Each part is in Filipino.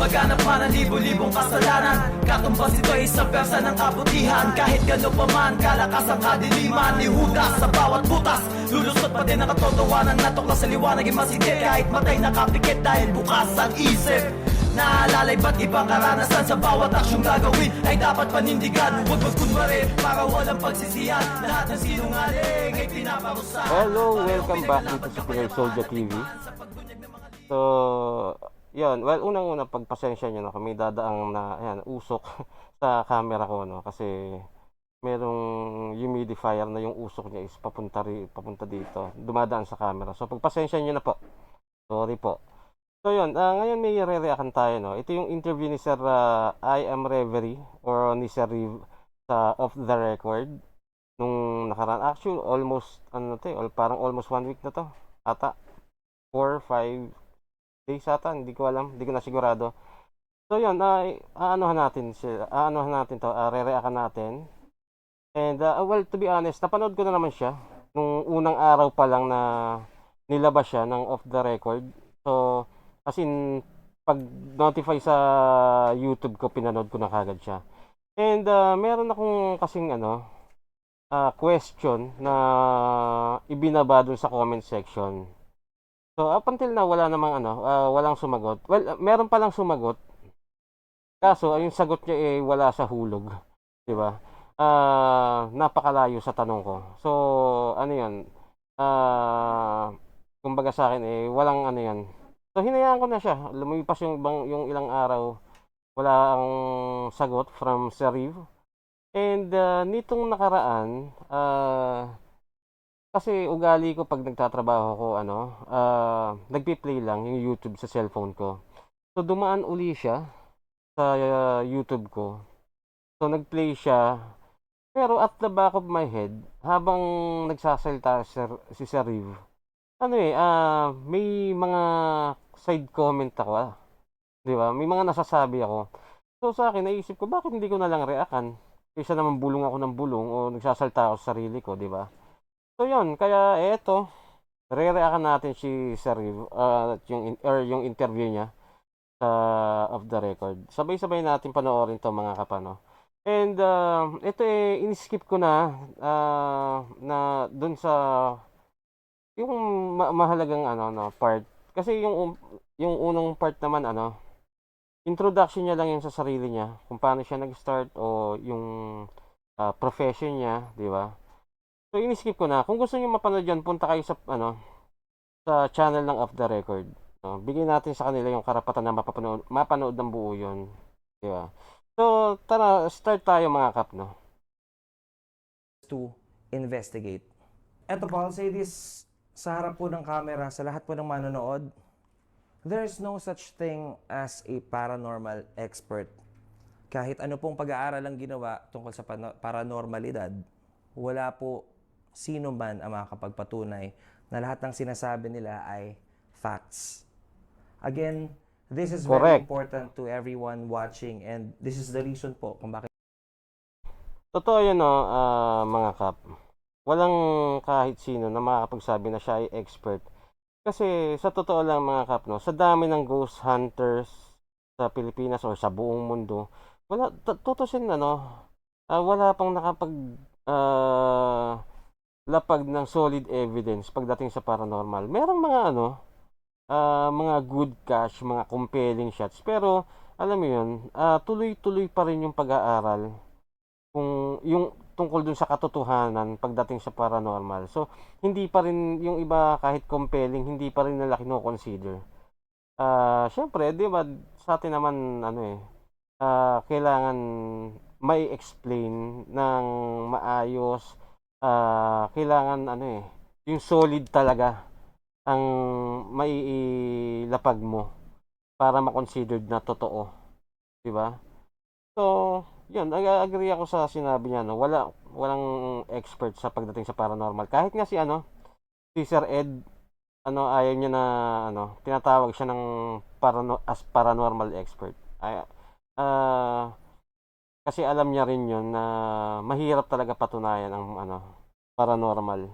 Maganap man ang libo-libong kasalanan, katumbas ito ay isang persa ng kabutihan. Kahit gano'n pa man kalakas ang kadiliman ni Judas sa bawat butas, lulusot pa din ang katotohanan na tuklas sa liwanag ay masigit. Kahit matay nakapikit dahil bukas ang isip, naalala iba't ibang karanasan. Sa bawat aksyong gagawin ay dapat panindigan. Huwag magkunwari para walang pagsisihan. Lahat ng sinungaling ay pinaparusahan. Hello, welcome back dito sa Pinoy Soldier TV. So, yun. Well, unang-una, pagpasensya nyo na kami dadaang na, ayan, usok sa camera ko, no? Kasi merong humidifier na yung usok niya is papunta dito. Dumadaan sa camera. So, pagpasensya nyo na po. Sorry po. So, yun. Ngayon may re-react tayo, no? Ito yung interview ni Sir I Am Reverie or ni Sir Riv sa Off the Record nung nakaraan. Actually, almost, parang almost 1 week na to. Ata. 4-5 days ata, hindi ko alam, hindi ko na sigurado. So yun, aanohan natin to, re-reactan natin. And well, to be honest, napanood ko na naman siya nung unang araw pa lang na nilabas siya ng Off the Record. So, as in, pag notify sa YouTube ko, pinanood ko na kagad siya. And meron akong kasing question na ibinaba dun sa comment section. So, up until now, wala namang walang sumagot. Well, meron palang sumagot. Kaso, yung sagot niya wala sa hulog. Di ba? Napakalayo sa tanong ko. So, ano yun? Kumbaga sa akin, walang ano yan. So, hinayaan ko na siya. Lumipas yung ilang araw. Wala ang sagot from Sir Riv. And, nitong nakaraan, kasi ugali ko pag nagtatrabaho ko, nagpi-play lang yung YouTube sa cellphone ko. So, dumaan uli siya sa YouTube ko. So, nag-play siya. Pero at the back of my head, habang nagsasalita si Sir Riv, may mga side comment ako, di ba? May mga nasasabi ako. So, sa akin, naisip ko, bakit hindi ko na lang reakan? Kaysa naman bulong ako ng bulong o nagsasalita ako sa sarili ko, di ba? So yun, kaya eto, re-reactan natin si Sir Riv, yung interview niya sa Off the Record. Sabay-sabay natin panoorin to mga kapano. And ito in-skip ko na na dun sa yung mahalagang part. Kasi yung unang part naman introduction niya lang yun sa sarili niya, kung paano siya nag-start o yung profession niya, di ba? So, in-skip ko na. Kung gusto niyo mapanood yan, punta kayo sa channel ng Off the Record. Bigyan natin sa kanila yung karapatan na mapanood ng buo yun. Di ba? So, tara, start tayo mga kap, no? To investigate. Eto po, I'll say this sa harap po ng camera, sa lahat po ng manonood. There's no such thing as a paranormal expert. Kahit ano pong pag-aaral ang ginawa tungkol sa paranormalidad, wala po sino man ang makakapagpatunay na lahat ng sinasabi nila ay facts. Again, this is very Correct. important to everyone watching, and this is the reason po kung bakit Totoo yun, mga kap. Walang kahit sino na makakapagsabi na siya ay expert. Kasi sa totoo lang mga kap, no, sa dami ng ghost hunters sa Pilipinas o sa buong mundo, wala, tutusin wala pang nakapag lapag ng solid evidence pagdating sa paranormal. Merong mga good catch, mga compelling shots, pero alam mo yun, tuloy-tuloy pa rin yung pag-aaral kung yung tungkol dun sa katotohanan pagdating sa paranormal. So, hindi pa rin yung iba, kahit compelling, hindi pa rin nila kino-consider. Syempre, di ba, sa atin naman kailangan may explain ng maayos. Kailangan yung solid talaga ang maiilapag mo para ma-considered na totoo, di ba? So, yun, agree ako sa sinabi niya, no. Walang expert sa pagdating sa paranormal. Kahit nga si Sir Ed, ayaw niya na tinatawag siya ng as paranormal expert. Kasi alam niya rin yun na mahirap talaga patunayan ang paranormal.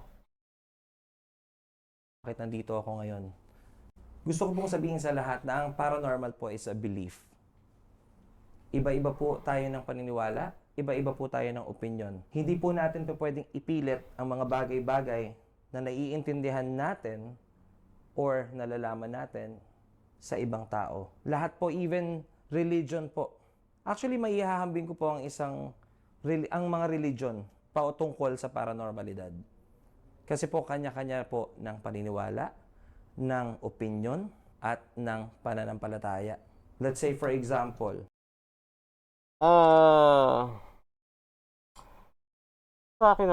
nandito ako ngayon. Gusto ko pong sabihin sa lahat na ang paranormal po is a belief. Iba-iba po tayo ng paniniwala, iba-iba po tayo ng opinion. Hindi po natin po pwedeng ipilit ang mga bagay-bagay na naiintindihan natin or nalalaman natin sa ibang tao. Lahat po, even religion po. Actually, maihahambing ko po ang mga religion patungkol sa paranormalidad. Kasi po, kanya-kanya po ng paniniwala, ng opinion, at ng pananampalataya. Let's say, for example, Sa akin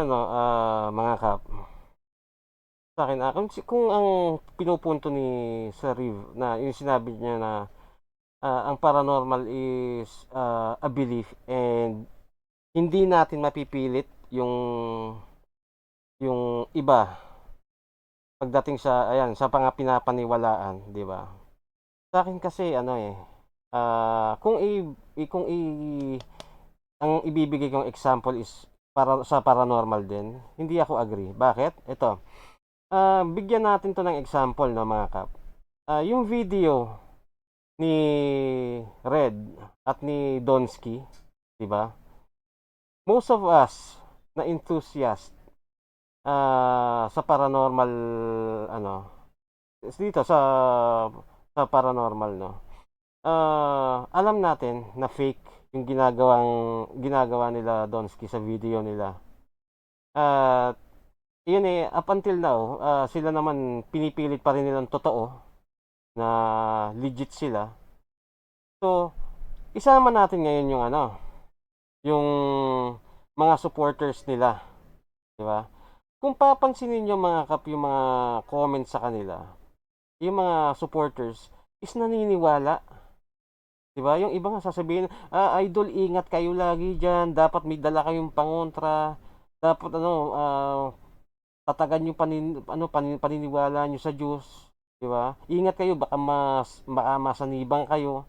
mga kap, sa akin, kung ang pinupunto ni Sir Riv na yung sinabi niya na ang paranormal is a belief and hindi natin mapipilit yung iba pagdating sa sa pinapaniwalaan, 'di ba? Sa akin kasi kung ang ibibigay kong example is para sa paranormal din, hindi ako agree. Bakit? Ito. Bigyan natin 'to ng example no mga kap. Yung video ni Red at ni Donsky, 'di ba? Most of us na enthusiast sa paranormal dito sa paranormal no. Alam natin na fake yung ginagawa nila Donsky sa video nila. At yun up until now, sila naman pinipilit pa rin nilang totoo na legit sila. So, isama natin ngayon yung mga supporters nila, 'di ba? Kung papansinin niyo mga kap yung mga comments sa kanila, yung mga supporters is naniniwala. 'Di ba? Yung iba nga sasabihin, idol, ingat kayo lagi diyan, dapat may dala kayong pangontra, dapat tatagan yung paniniwala niyo sa Diyos, 'di ba? Ingat kayo baka masanibang kayo.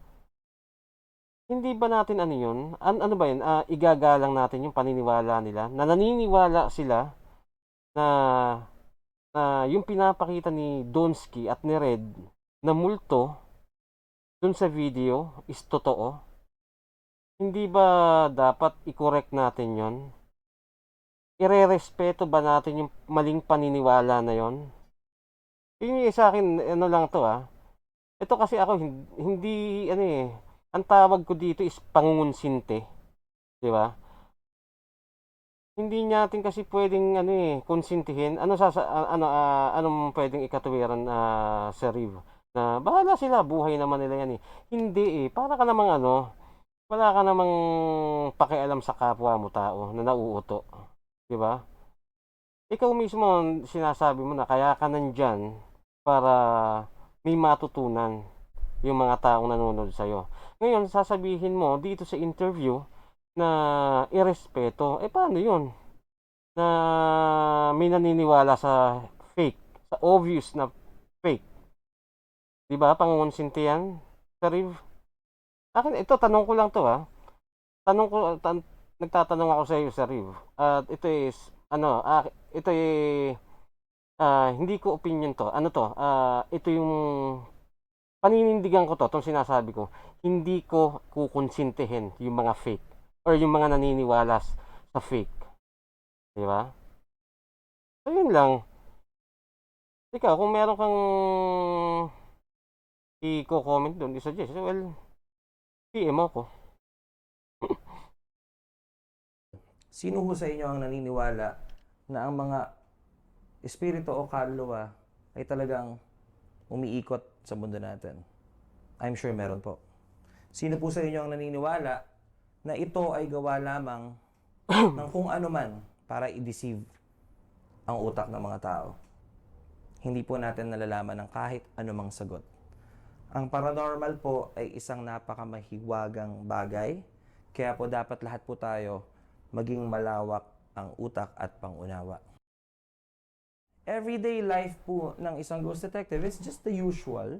Hindi ba natin yun? Ano ba yun? Igagalang natin yung paniniwala nila. Na naniniwala sila na yung pinapakita ni Donsky at ni Red na multo dun sa video is totoo. Hindi ba dapat i-correct natin yon? Irerespeto ba natin yung maling paniniwala na yon? Yung sa akin, lang to Ito kasi ako, hindi, ang tawag ko dito is pangungunsinte. Di ba? Hindi natin kasi pwedeng, konsintihin. Anong pwedeng ikatuwiran, sa Riv? Na bahala sila, buhay naman nila yan Hindi para ka namang wala ka namang pakialam sa kapwa mo tao na nauuto. Di ba? Ikaw mismo sinasabi mo na kaya ka nandyan para may matutunan yung mga taong nanonood sa'yo. Ngayon, sasabihin mo dito sa interview na irespeto. Paano yun? Na may naniniwala sa fake, sa obvious na fake. Di ba? Pangungonsinti yan, Sir Riv? Akin, ito, tanong ko lang to nagtatanong ako sa iyo, Sir Riv. At ito is, ito hindi ko opinion to. Ito yung paninindigan ko itong sinasabi ko. Hindi ko kukonsintihin yung mga fake or yung mga naniniwala sa fake. Di ba? So, yun lang. Ikaw, kung meron kang i-comment doon, i-suggest, well, PM ako. sino ho sa inyo ang naniniwala na ang mga espiritu o kaluluwa ay talagang umiikot sa mundo natin? I'm sure meron po. Sino po sa inyo ang naniniwala na ito ay gawa lamang ng kung ano man para i-deceive ang utak ng mga tao? Hindi po natin nalalaman ng kahit anumang sagot. Ang paranormal po ay isang napakamahiwagang bagay, kaya po dapat lahat po tayo maging malawak ang utak at pangunawa. Everyday life po ng isang ghost detective is just the usual.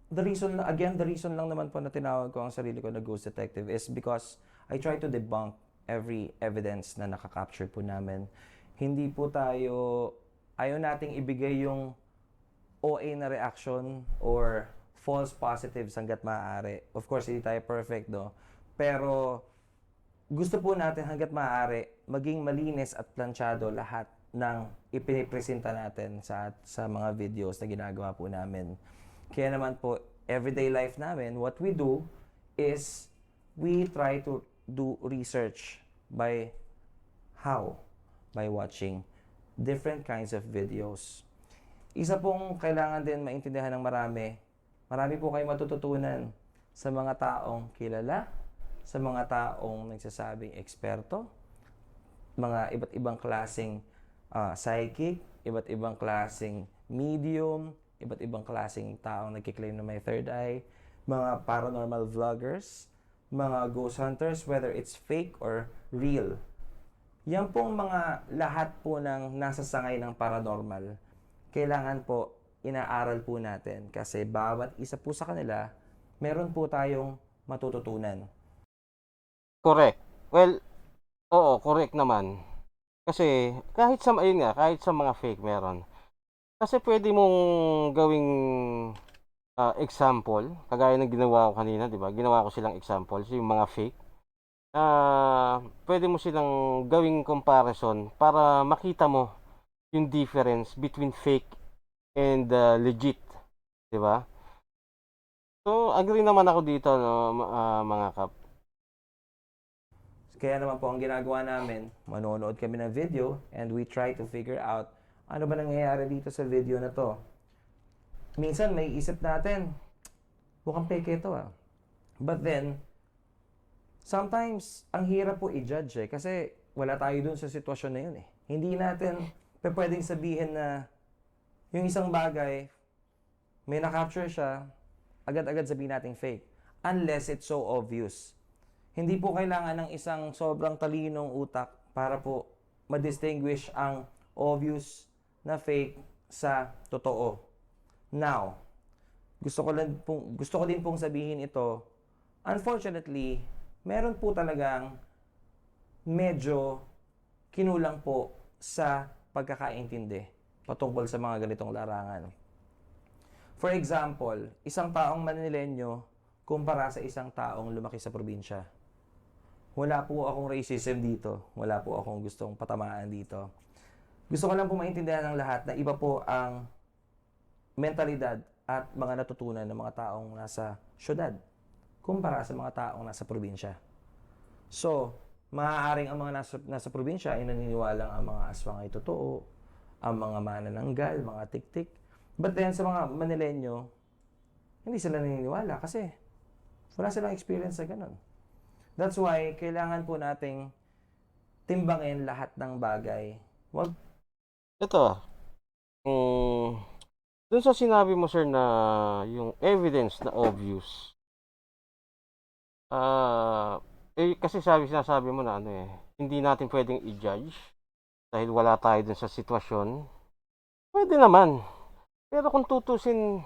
The reason lang naman po na tinawag ko ang sarili ko na ghost detective is because I try to debunk every evidence na nakakapture po namin. Hindi po ayaw nating ibigay yung OA na reaction or false positives hanggat maaari. Of course, hindi tayo perfect, no? Pero gusto po natin hanggat maaari maging malinis at planchado lahat ng ipinipresenta natin sa mga videos na ginagawa po namin. Kaya naman po, everyday life namin, what we do is we try to do research by how? By watching different kinds of videos. Isa pong kailangan din maintindihan ng marami po kayo matututunan sa mga taong kilala, sa mga taong nagsasabing eksperto, mga iba't ibang klaseng psychic, iba't ibang klaseng medium, iba't ibang klaseng taong nagkiklaim na may third eye, mga paranormal vloggers, mga ghost hunters, whether it's fake or real. Yan pong mga lahat po ng nasa sangay ng paranormal, kailangan po inaaral po natin kasi bawat isa po sa kanila, meron po tayong matututunan. Correct. Well, oo, correct naman. Kasi kahit sa ayun nga, kahit sa mga fake meron. Kasi pwede mong gawing example, kagaya ng ginawa ko kanina, 'di ba? Ginawa ko silang examples, yung mga fake. Pwede mo silang gawing comparison para makita mo yung difference between fake and legit, 'di ba? So, agree naman ako dito, no, mga kap. Kaya naman po ang ginagawa namin, manonood kami ng video and we try to figure out ano ba nangyayari dito sa video na to. Minsan may isip natin, mukhang peke ito ah. But then, sometimes, ang hirap po i-judge eh, kasi wala tayo dun sa sitwasyon na yun eh. Hindi natin pwedeng sabihin na yung isang bagay, may na-capture siya, agad-agad sabihin natin fake. Unless it's so obvious. Hindi po kailangan ng isang sobrang talinong utak para po ma-distinguish ang obvious na fake sa totoo. Now, gusto ko din pong sabihin ito, unfortunately, meron po talagang medyo kinulang po sa pagkakaintindi patungkol sa mga ganitong larangan. For example, isang taong Manilenyo kumpara sa isang taong lumaki sa probinsya. Wala po akong racism dito. Wala po akong gustong patamaan dito. Gusto ko lang po maintindihan ng lahat na iba po ang mentalidad at mga natutunan ng mga taong nasa syudad kumpara sa mga taong nasa probinsya. So, maaaring ang mga nasa probinsya ay naniniwalang ang mga aswang ay totoo, ang mga manananggal, mga tiktik. But then, sa mga Manilenyo, hindi sila naniniwala kasi wala silang experience sa ganun. That's why, kailangan po nating timbangin lahat ng bagay. Ito, dun sa sinabi mo, sir, na yung evidence na obvious, kasi sinasabi mo na hindi natin pwedeng i-judge dahil wala tayo dun sa sitwasyon. Pwede naman. Pero kung tutusin,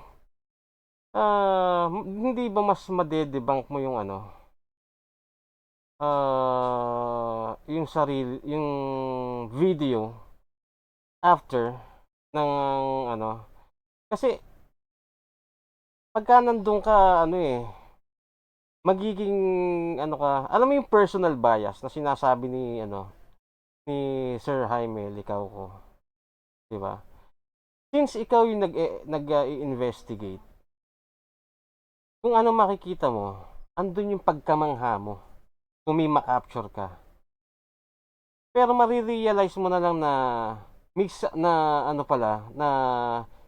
hindi ba mas madedebunk mo yung yung video after ng kasi pagka nandun ka magiging alam mo yung personal bias na sinasabi ni Sir Jaime Licauco, di ba? Since ikaw yung nag-i-investigate, kung ano makikita mo, andun yung pagkamangha mo kung may ma-capture ka. Pero marirealize mo na lang na na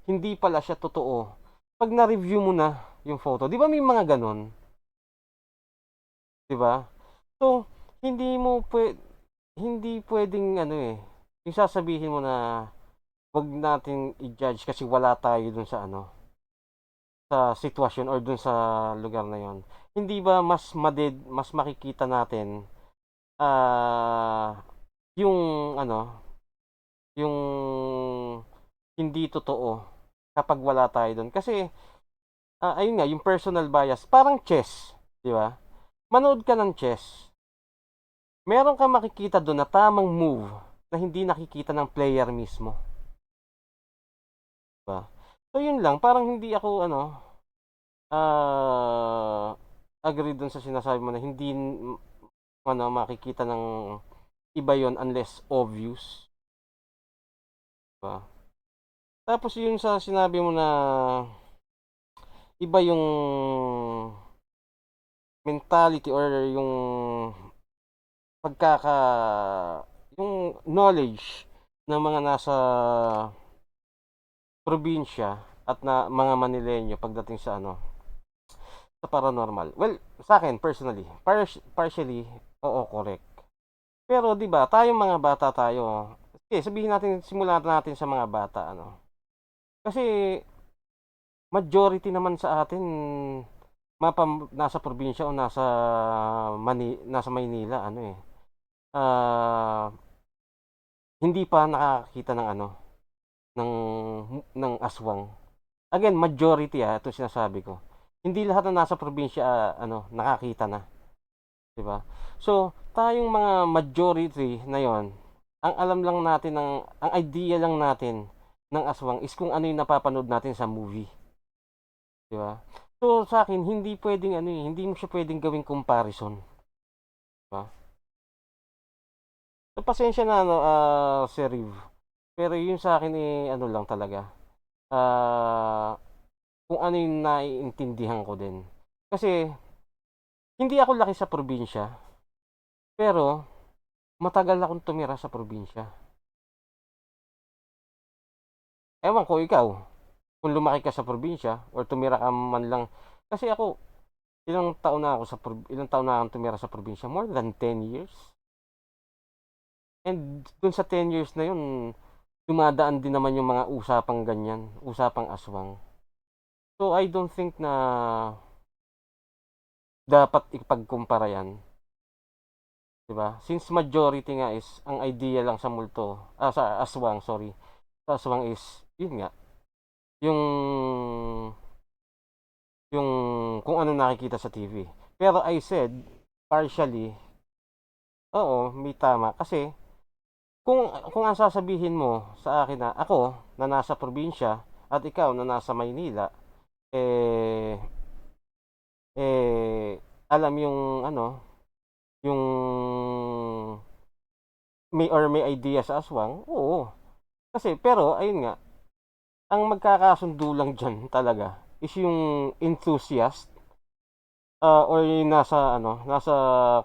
hindi pala siya totoo pag na-review mo na yung photo. Di ba may mga ganon? Di ba? So, hindi pwedeng yung sasabihin mo na wag natin i-judge kasi wala tayo dun sa sa sitwasyon or dun sa lugar na yon. Hindi ba mas makikita natin yung yung hindi totoo kapag wala tayo dun. Kasi ayun nga, yung personal bias, parang chess, di ba? Manood ka ng chess. Meron kang makikita doon na tamang move na hindi nakikita ng player mismo. Diba? So yun lang, parang hindi ako agree dun sa sinasabi mo na hindi makikita ng iba yon unless obvious, 'di ba? Tapos yung sa sinabi mo na iba yung mentality or yung pagkaka yung knowledge ng mga nasa probinsya at na mga Manileño pagdating sa sa paranormal. Well, sa akin personally, partially, oo, correct. Pero 'di ba, tayong mga bata tayo, sige sabihin natin simulan natin sa mga bata Kasi majority naman sa atin nasa probinsya o nasa Maynila ah, hindi pa nakakakita ng ng aswang. Again, majority ito sinasabi ko. Hindi lahat na nasa probinsya nakakita na, 'di ba? So, tayong mga majority na 'yon, ang alam lang natin ang idea lang natin ng aswang is kung ano yung napapanood natin sa movie, 'di ba? So, sa akin hindi puwedeng hindi mo siya puwedeng gawing comparison, 'di ba? So, pasensya na Sir Riv, pero yun sa akin lang talaga, ah, kung ano yung naiintindihan ko din. Kasi hindi ako laki sa probinsya, pero matagal akong tumira sa probinsya. Ewan ko ikaw, kung lumaki ka sa probinsya or tumira ka man lang, kasi ako ilang taon na akong tumira sa probinsya, more than 10 years. And dun sa 10 years na yun, dumadaan din naman yung mga usapang ganyan, usapang aswang. So I don't think na dapat ipagkumpara yan, 'di ba? Since majority nga is ang idea lang sa sa aswang, sorry. Sa aswang is yun nga, yung yung kung ano nakikita sa TV. Pero I said partially, oo, may tama kasi kung ang sasabihin mo sa akin na ako na nasa probinsya at ikaw na nasa Maynila, eh alam yung yung may idea sa aswang, oo. Kasi pero ayun nga, ang magkakasundo lang diyan talaga is yung enthusiast, or yung nasa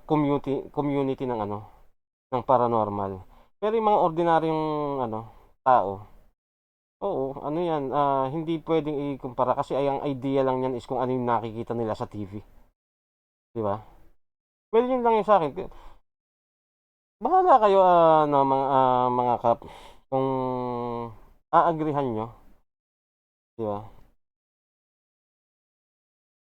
community ng ng paranormal. Pero yung mga ordinaryong tao, oo, yan, hindi puwedeng ikumpara kasi ang idea lang niyan is kung ano yung nakikita nila sa TV, 'di ba? Well, yun lang yung sa'kin. Bahala kayo, mga kap, kung aagrihan niyo, 'di ba?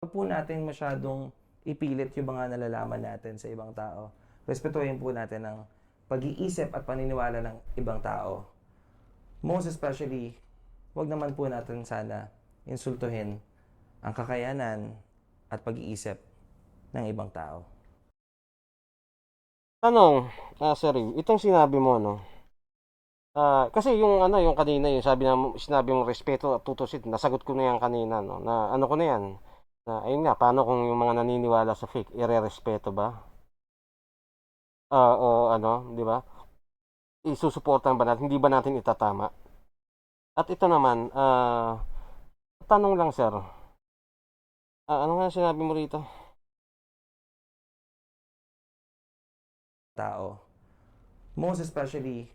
Huwag po natin masyadong ipilit yung mga nalalaman natin sa ibang tao. Respetuhin po natin ang pag-iisip at paniniwala ng ibang tao. Most especially, huwag naman po natin sana insultuhin ang kakayanan at pag-iisip ng ibang tao. Tanong, Sir Rim, itong sinabi mo kasi yung kanina yung sinabi mong respeto at tutusin, nasagot ko na yan kanina na ko na yan, na ayun nga, paano kung yung mga naniniwala sa fake, irerespeto ba? O 'di ba? Isusuportahan ba natin, hindi ba natin itatama? At ito naman, tanong lang sir, ano nga sinabi mo rito? Tao. Most especially,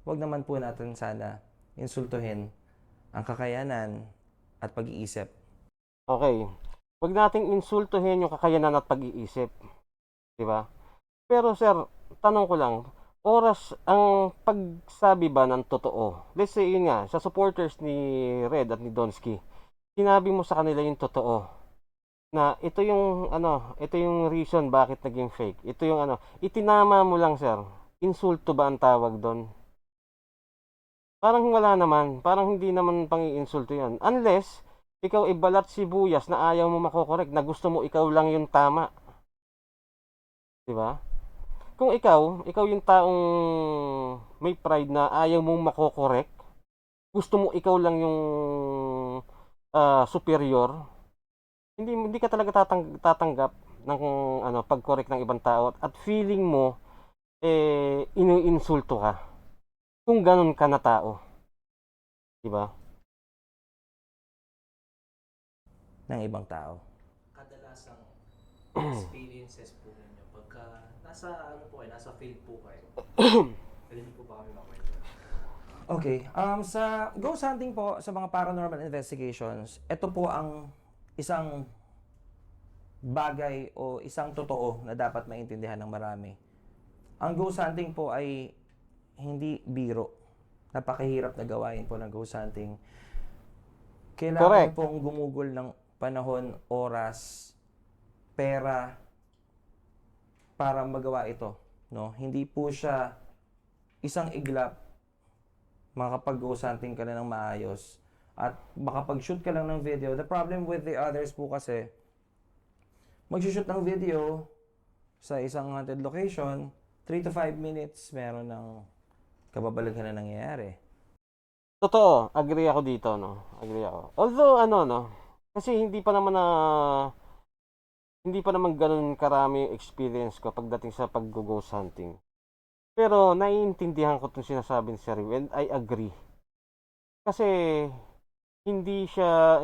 huwag naman po natin sana insultuhin ang kakayanan at pag-iisip. Okay, wag nating insultuhin yung kakayanan at pag-iisip, 'di ba? Pero sir, tanong ko lang, oras ang pagsabi ba ng totoo? Let's say yun nga, sa supporters ni Red at ni Donsky, sinabi mo sa kanila yung totoo na ito yung reason bakit naging fake. Ito yung itinama mo lang sir. Insulto ba ang tawag doon? Parang wala naman, parang hindi naman pang-iinsulto 'yan. Unless ikaw ibalat sibuyas na ayaw mo makokorek, na gusto mo ikaw lang yung tama. 'Di ba? Kung ikaw yung taong may pride na ayaw mong makokorek, gusto mo ikaw lang yung superior, hindi ka talaga tatanggap ng ano, pag-correct ng ibang tao at feeling mo iniinsulto ka kung ganun ka na tao, 'di ba? ng ibang tao. Kadalasang experiences po ninyo pagka nasa ano po kayo, nasa field po kayo. Pwede niyo po ba kami makwento? Okay, sa ghost hunting po, sa mga paranormal investigations, ito po ang isang bagay o isang totoo na dapat maintindihan ng marami. Ang ghost hunting po ay hindi biro. Napakahirap na gawain po ng ghost hunting. Kailangan Correct. pong gumugol ng panahon, oras, pera para magawa ito, no? Hindi po siya isang iglap makapag-ghost hunting ka na ng maayos at makapag-shoot ka lang ng video. The problem with the others po kasi, mag-shoot ng video sa isang haunted location, 3 to 5 minutes, meron ng kababalaghan na nangyayari. Totoo, agree ako dito, no. Agree ako. Although ano, no, kasi hindi pa naman ganoon karami yung experience ko pagdating sa pag-ghost hunting. Pero naiintindihan ko 'tong sinasabi ni Sir Riv, and I agree. Kasi hindi siya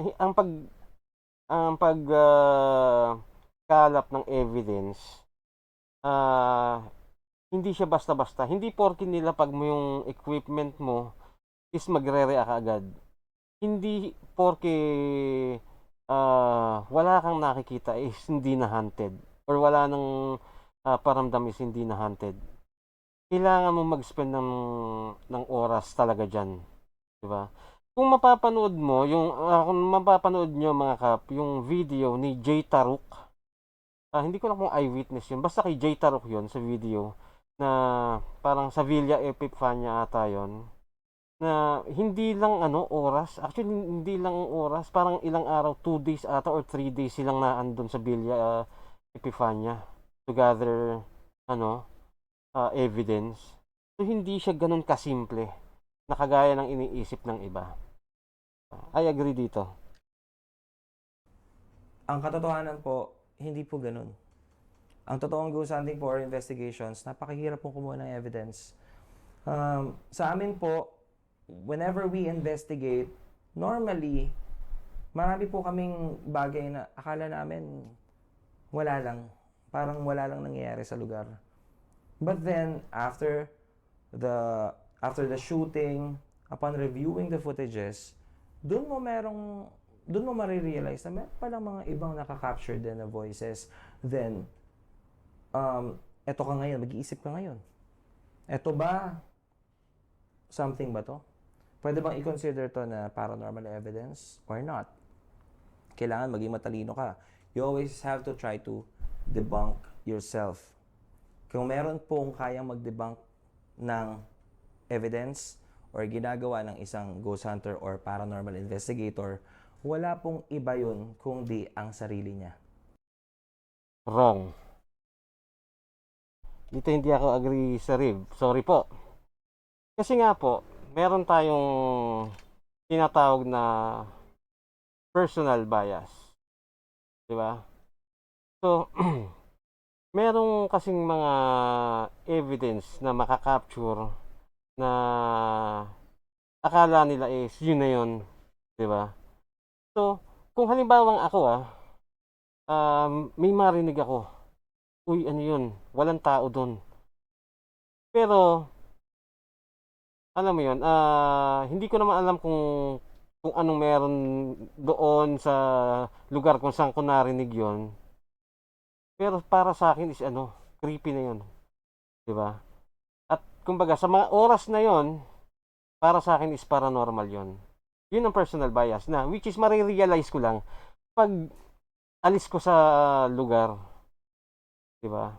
kalap ng evidence, hindi siya basta-basta. Hindi porke nilapag mo yung equipment mo is magre-react ka agad. Hindi porke wala kang nakikita is hindi na hunted or wala nang paramdam is hindi na hunted. Kailangan mo mag-spend ng oras talaga diyan, 'di ba? Kung mapapanood mo kung mapapanood niyo mga kap, yung video ni Jay Taruk. Hindi ko lang kung eyewitness yun. Basta kay Jay Taruk yun sa video na parang sa Villa Epifania ata yun. Na hindi lang oras. Actually, hindi lang oras. Parang ilang araw, 2 days ata or 3 days silang naandun sa Villa Epifania to gather evidence. So, hindi siya ganun kasimple na kagaya ng iniisip ng iba. I agree dito. Ang katotohanan po, hindi po ganun. Ang totoong ghost hunting po or investigations, napakahirap po kumuha ng evidence. Sa amin po, whenever we investigate, normally, marami po kaming bagay na akala namin wala lang. Parang wala lang nangyayari sa lugar. But then, after the shooting, upon reviewing the footages, doon mo marirealize na meron palang mga ibang nakaka-capture din na voices. Then, eto ka ngayon, mag-iisip ka ngayon. Eto ba, something ba to? Pwede bang i-consider to na paranormal evidence or not? Kailangan maging matalino ka. You always have to try to debunk yourself. Kung meron pong kayang mag-debunk ng evidence or ginagawa ng isang ghost hunter or paranormal investigator, wala pong iba yun kundi ang sarili niya. Wrong. Dito hindi ako agree sa Riv. Sorry po. Kasi nga po, meron tayong tinatawag na personal bias. 'Di ba? So, merong kasing mga evidence na makaka-capture na akala nila is yun na yun, 'di ba? So, kung halimbawang ako may marinig ako, uy, ano yun, walang tao doon. Pero alam mo yun, hindi ko naman alam kung anong meron doon sa lugar kung saan ko narinig yon. Pero para sa akin is creepy na yun, 'di ba? At kumbaga sa mga oras na yon, para sa akin is paranormal yon. Yun ang personal bias na which is marirealize ko lang pag alis ko sa lugar, 'di ba?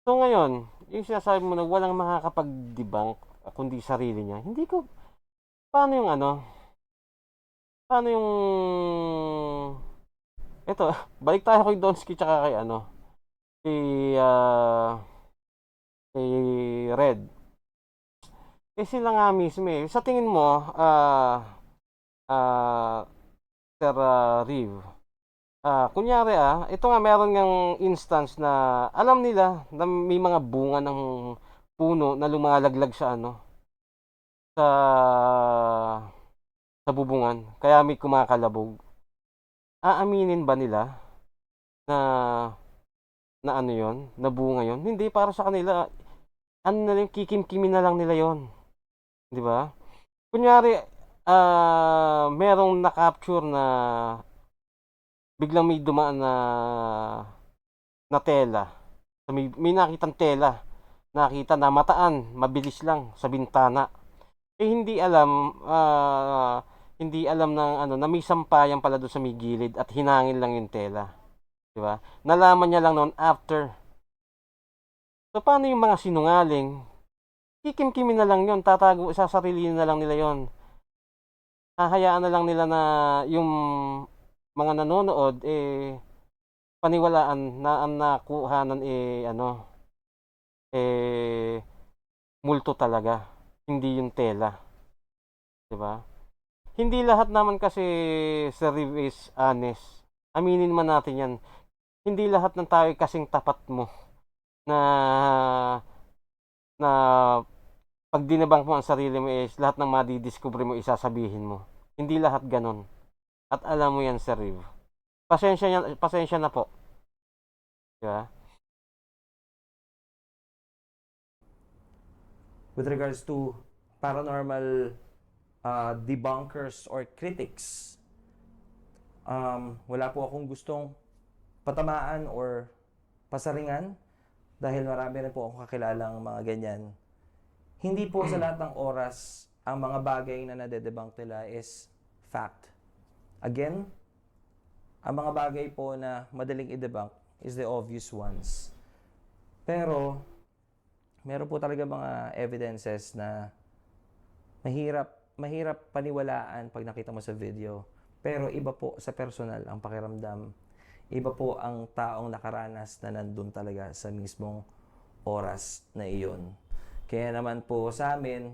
So ngayon, yung sinasabi mo na walang makakapag-debunk kundi sarili niya. Hindi ko paano yung paano yung eto, balik tayo kay Donsky tsaka kay kay Red. Eh sila nga mismo eh. Sa tingin mo, Sir Riv, Kunyari ito nga meron ngang instance na alam nila na may mga bunga ng puno na lumalaglag sa ano, sa bubungan, kaya may kumakalabog. Aaminin ba nila na ano yon, na bunga yon? Hindi, para sa kanila, ano na lang, kikimkimin na lang nila yon, 'di ba? Kunyari, merong na-capture na biglang may dumaan na tela. May nakitang tela. Nakita na mataan, mabilis lang sa bintana. Hindi alam, hindi alam ng ano, na may sampayan pala doon sa may gilid at hinangin lang yung tela. 'Di ba? Nalaman niya lang noon after. So paano yung mga sinungaling? Kikimkimin na lang yon, tatago, sasarilihin na lang nila yon. Hahayaan na lang nila na yung mga nanonood paniwalaan na ang nakuhanan ano, multo talaga, hindi yung tela, 'di ba? Hindi lahat naman kasi sa Riv is honest. Aminin man natin 'yan. Hindi lahat ng tao kasing tapat mo na na pag dinebunk mo ang sarili mo is lahat ng madidiscover mo isasabihin mo. Hindi lahat ganun. At alam mo 'yan, Sir Riv. Pasensya na po. 'Di ba? With regards to paranormal debunkers or critics, wala po akong gustong patamaan or pasaringan dahil marami rin po akong kakilalang mga ganyan. Hindi po sa lahat ng oras ang mga bagay na nade-debunk nila is fact. Again, ang mga bagay po na madaling i-debunk is the obvious ones. Pero, meron po talaga mga evidences na mahirap paniwalaan pag nakita mo sa video. Pero iba po sa personal ang pakiramdam. Iba po ang taong nakaranas na nandun talaga sa mismong oras na iyon. Kaya naman po sa amin,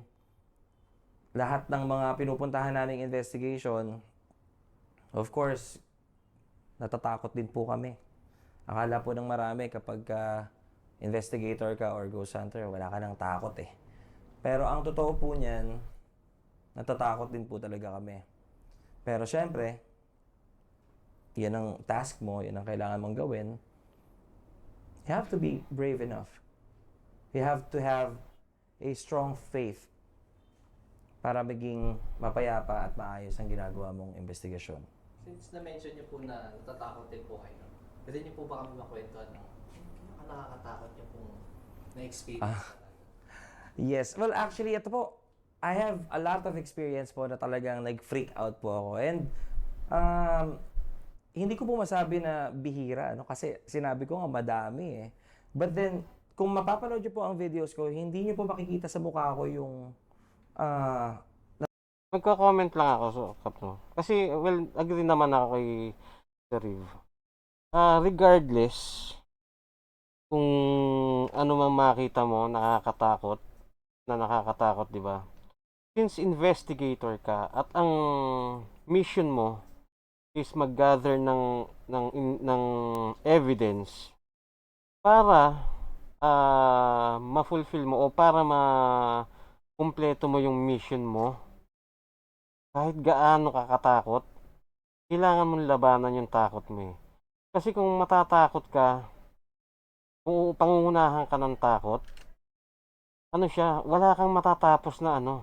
lahat ng mga pinupuntahan naming investigation, of course, natatakot din po kami. Akala po ng marami kapag investigator ka or ghost hunter, wala ka ng takot eh. Pero ang totoo po niyan, natatakot din po talaga kami. Pero syempre, yan ang task mo, yan ang kailangan mong gawin. You have to be brave enough. You have to have a strong faith para maging mapayapa at maayos ang ginagawa mong investigasyon. Since na-mention niyo po na natatakot din po kayo, pwede niyo po ba kami makwentuhan ng nakakatakot niyo pong na-experience? Yes. Well, actually, ito po. I have a lot of experience po na talagang nag-freak out po ako. And hindi ko po masabi na bihira, no? Kasi sinabi ko nga madami eh. But then, kung mapapanood niyo po ang videos ko, hindi niyo po makikita sa mukha ko yung Magko-comment lang ako sa kasi well, agree naman ako kay Sir Riv. Regardless kung ano man makita mo nakakatakot, 'di ba? Since investigator ka at ang mission mo is mag-gather ng evidence para ma-fulfill mo o para kumpleto mo yung mission mo, kahit gaano kakatakot, kailangan mong labanan yung takot mo eh. Kasi kung matatakot ka, kung pangungunahan ka ng takot, ano siya, wala kang matatapos na na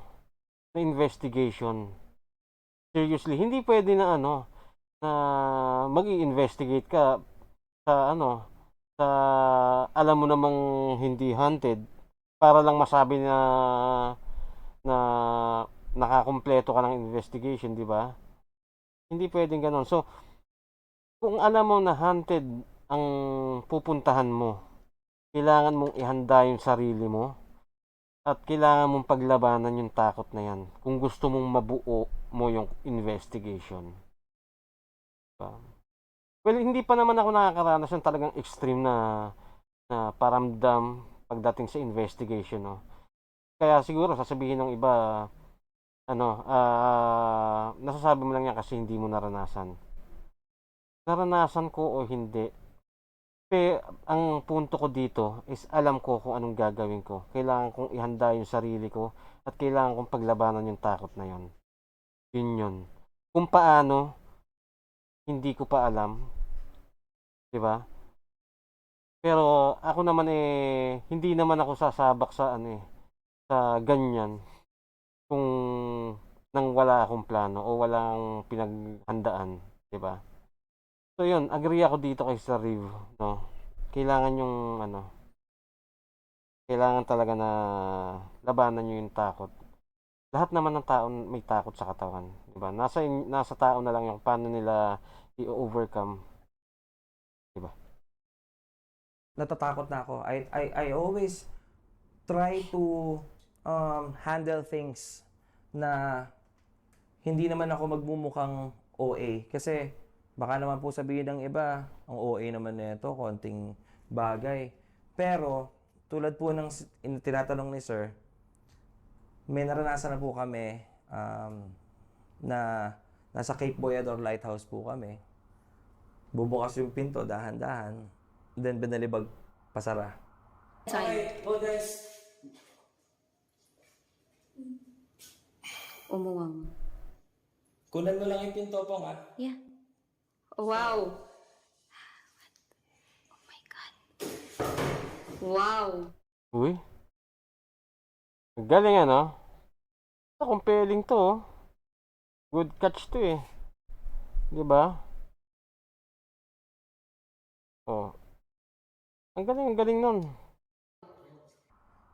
investigation. Seriously, hindi pwede na na mag-i-investigate ka sa sa alam mo namang hindi haunted para lang masabi na nakakumpleto ka ng investigation, di ba? Hindi pwedeng ganon. So, kung alam mo na haunted ang pupuntahan mo, kailangan mong ihanda yung sarili mo at kailangan mong paglabanan yung takot na yan kung gusto mong mabuo mo yung investigation. Diba? Well, hindi pa naman ako nakakaranas ng talagang extreme na paramdam pagdating sa investigation, no? Kaya siguro sasabihin ng iba, nasasabi mo lang yan kasi hindi mo naranasan. naranasan ko o hindi. Ang punto ko dito is alam ko kung anong gagawin ko. Kailangan kong ihanda yung sarili ko at kailangan kong paglabanan yung takot na yon. Yun yun. Kung paano, hindi ko pa alam. 'Di ba? Pero ako naman hindi naman ako sasabak sa sa ganyan kung nang wala akong plano o walang pinaghandaan, 'di ba? So yun, agree ako dito kay Sir Riv, no? Kailangan yung kailangan talaga na labanan nyo yung takot. Lahat naman ng tao may takot sa katawan, 'di ba? Nasa tao na lang yung paano nila i-overcome, 'di ba? Natatakot na ako. I always try to handle things na hindi naman ako magmumukhang OA. Kasi baka naman po sabihin ng iba, ang OA naman nito, konting bagay. Pero tulad po ng tinatanong ni Sir, may naranasan na po kami na nasa Cape Boyador Lighthouse po kami. Bubukas yung pinto, dahan-dahan. Then binalibag, pasara. Umuwang. Kunan mo lang yung pinto po nga. Yeah. Oh, wow. Oh my God. Wow. Uy. Ang galing compelling to, oh. Good catch to, 'Di ba? Oh. Ang galing nun.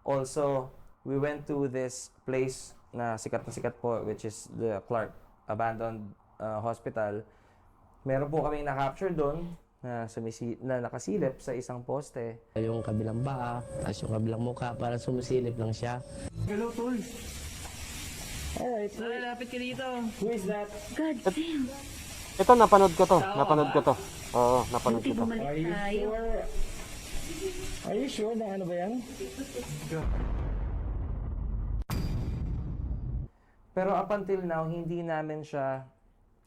Also, we went to this place na sikat po, which is the Clark Abandoned Hospital. Meron po kaming na-capture doon na nakasilip sa isang poste. Yung kabilang paa, tapos yung kabilang mukha, parang sumisilip lang siya. Hello, tol. Alright, lapit ka dito. Who is that? God damn. Ito, napanood ko to. Oo, napanood ko Buti to. bumalik tayo. Are you sure na ano ba yan? Pero up until now, hindi namin siya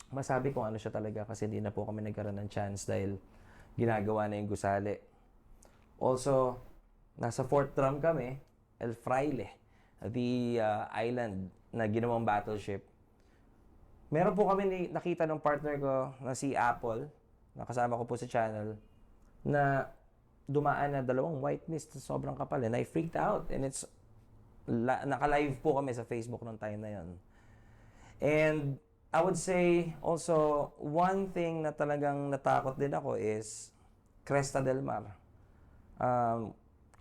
masabi kung ano siya talaga kasi hindi na po kami nagkaroon ng chance dahil ginagawa na yung gusali. Also, nasa fourth drum kami, El Fraile, the island na ginawang battleship. Meron po kami nakita ng partner ko na si Apple, nakasama ko po sa channel, na dumaan na dalawang white mist na sobrang kapal. And I freaked out. And it's naka-live po kami sa Facebook nung time na yon. And I would say also, one thing na talagang natakot din ako is Cresta del Mar.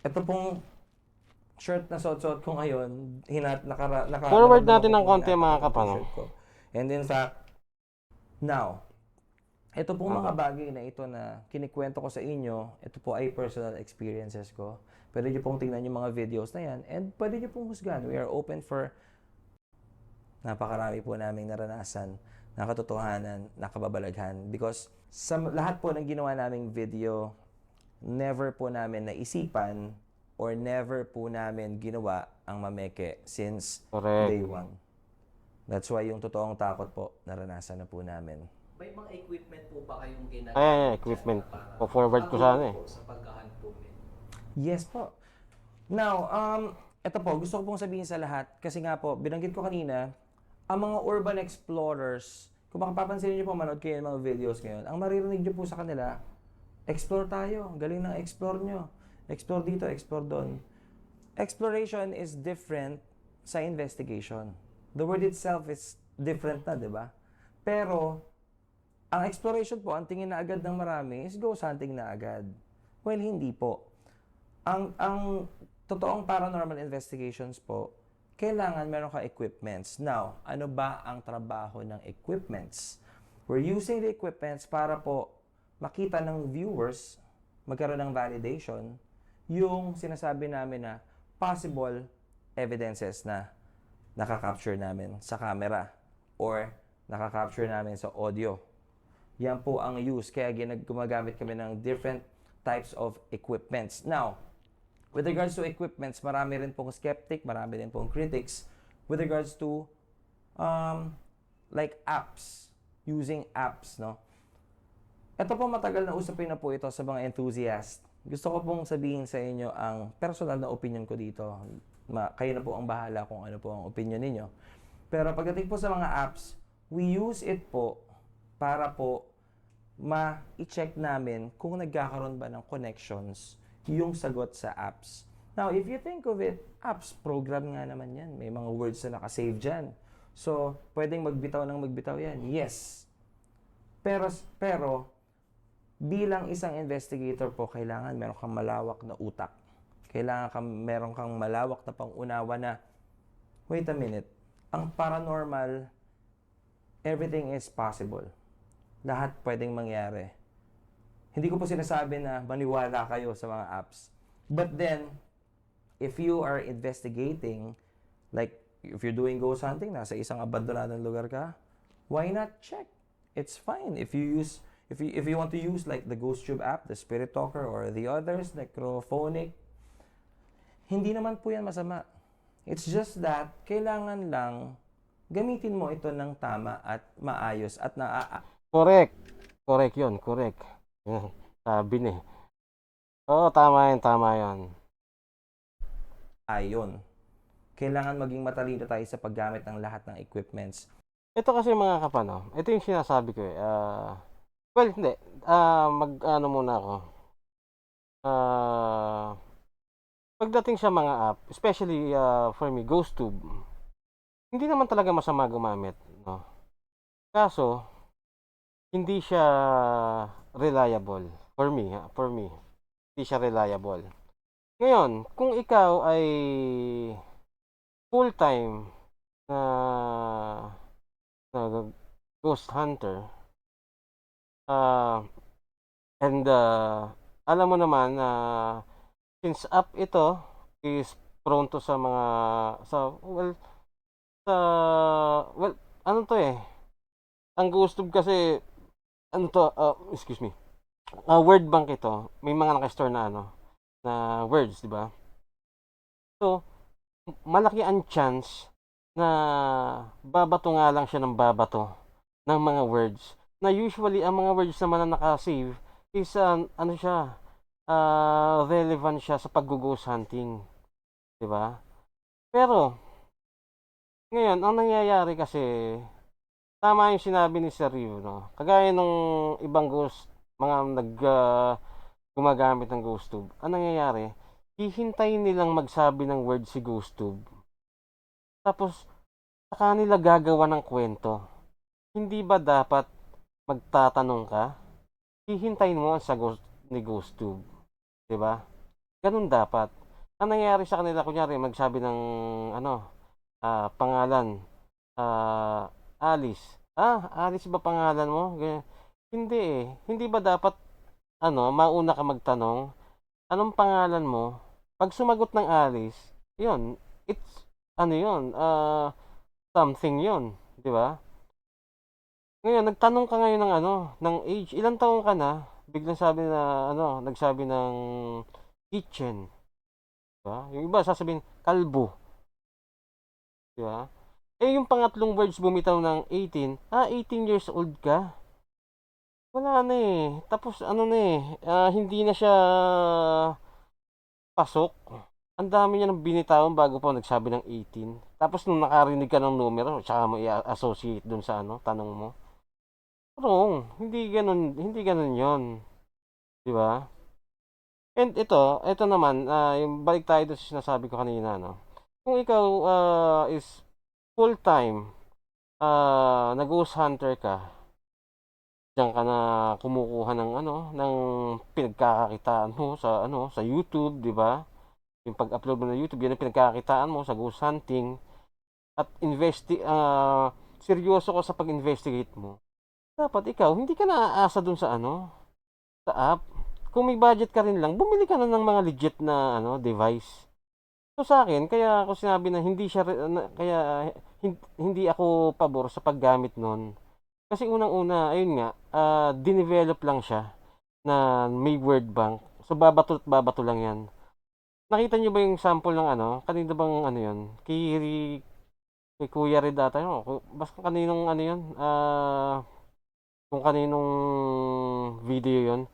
Ito pong shirt na suot-suot ko ngayon, Forward natin ng konti mga kapano. And in fact, now, ito po mga bagay na ito na kinikwento ko sa inyo, ito po ay personal experiences ko. Pwede nyo pong tingnan yung mga videos na yan and pwede nyo pong husgan. We are open for napakarami po naming naranasan, nakatotohanan, nakababalaghan. Because sa lahat po ng ginawa naming video, never po namin naisipan or never po namin ginawa ang mameke since Correct. day one. That's why yung totoong takot po, naranasan na po namin. May mga equipment po ba kayong ginagawa? Ayan, equipment. O-forward ko sana Sa pagkahan po. Yes po. Now, ito po, gusto ko pong sabihin sa lahat, kasi nga po, binanggit ko kanina, ang mga urban explorers, kung makapapansin niyo po, manood kayo ng mga videos ngayon, ang maririnig niyo po sa kanila, explore tayo, galing ng explore nyo. Explore dito, explore doon. Exploration is different sa investigation. The word itself is different na, di ba? Pero, ang exploration po, ang tingin na agad ng marami is ghost hunting na agad. Well, hindi po. Ang totoong paranormal investigations po, kailangan meron ka equipments. Now, ano ba ang trabaho ng equipments? We're using the equipments para po makita ng viewers, magkaroon ng validation, yung sinasabi namin na possible evidences na nakaka-capture namin sa camera or nakaka-capture namin sa audio. Yan po ang use. Kaya gumagamit kami ng different types of equipments. Now, with regards to equipments, marami rin pong skeptic, marami rin pong critics with regards to like apps, using apps, no? Ito po matagal na usapin na po ito sa mga enthusiast. Gusto ko pong sabihin sa inyo ang personal na opinion ko dito. Kayo na po ang bahala kung ano po ang opinion ninyo. Pero pagdating po sa mga apps, we use it po para po ma-check namin kung nagkakaroon ba ng connections yung sagot sa apps. Now, if you think of it, apps, program nga naman yan. May mga words na nakasave dyan. So, pwedeng magbitaw ng magbitaw yan. Yes. Pero bilang isang investigator po, kailangan meron kang malawak na utak. Kailangan meron kang malawak na pangunawa na, wait a minute, ang paranormal, everything is possible. Lahat pwedeng mangyari. Hindi ko po sinasabi na maniwala kayo sa mga apps. But then, if you are investigating, like if you're doing ghost hunting, nasa isang abandonadong lugar ka, why not check? It's fine if you want to use like the GhostTube app, the Spirit Talker, or the others, Necrophonic. Hindi naman po yan masama. It's just that kailangan lang gamitin mo ito ng tama at maayos at Correct. Correct yun, correct. Sabi ni. Oo, tama yun. ayon. Kailangan maging matalino tayo sa paggamit ng lahat ng equipments. Ito kasi mga kapano, ito yung sinasabi ko eh. Well, hindi. Mag-ano muna ako. Pagdating sa mga app, especially for me, GhostTube, hindi naman talaga masama gumamit, no? Kaso, hindi siya reliable. For me, hindi siya reliable. Ngayon, kung ikaw ay full-time na ghost hunter, and alam mo naman na since app ito is prone to sa mga ano to eh, ang GhostTube kasi ano to, excuse me, word bank ito, may mga naka-store na na words, di ba? So malaki ang chance na babato nga lang siya ng babato ng mga words na usually ang mga words naman na naka-save is ano siya, relevant siya sa pag-ghost hunting, di ba? Pero ngayon ang nangyayari kasi, tama yung sinabi ni Sir Ryu, no? Kagaya nung ibang gumagamit ng GhostTube, ang nangyayari, hihintayin nilang magsabi ng word si GhostTube, tapos saka nila gagawa ng kwento. Hindi ba dapat magtatanong ka? Hihintayin mo ang sagot ni GhostTube, di ba? Ganun dapat. Ang nangyayari sa kanila, kunyari magsabi ng pangalan, Alice. Alice ba pangalan mo? Ganyan. Hindi eh. Hindi ba dapat mauna ka magtanong, anong pangalan mo? Pag sumagot ng Alice, yun, it's something yun, di ba? Ngayon, nagtanong ka ngayon ng age, ilang taong ka na? Biglang sabi na, nagsabi ng kitchen. Diba? Yung iba sasabihin, kalbo. Diba? Eh, yung pangatlong words bumitaw ng 18, 18 years old ka? Wala na eh. Tapos, hindi na siya pasok. Ang dami niya ng binitawan bago pa nagsabi ng 18. Tapos, nung nakarinig ka ng numero, tsaka mo i-associate dun sa tanong mo. Wrong. Hindi ganun yon, di ba? And ito naman, yung balik tayo doon sa sinasabi ko kanina, no? Kung ikaw is full-time na ghost hunter ka, diyan ka na kumukuha ng pinagkakakitaan mo sa YouTube, di ba? Yung pag-upload mo na YouTube, yan ang pinagkakakitaan mo sa ghost hunting. At seryoso ka sa pag-investigate mo. Dapat ikaw, hindi ka na aasa dun sa sa app. Kung may budget ka rin lang, bumili ka na ng mga legit na device. So sa akin, kaya ako sinabi na hindi ako pabor sa paggamit nun. Kasi unang-una, ayun nga, dinevelop lang siya na may word bank. So babato lang yan. Nakita niyo ba yung sample ng kanina bang yun? Kay Kuya Red ata yun. Basta kaninong yun? kung kaninong video yon,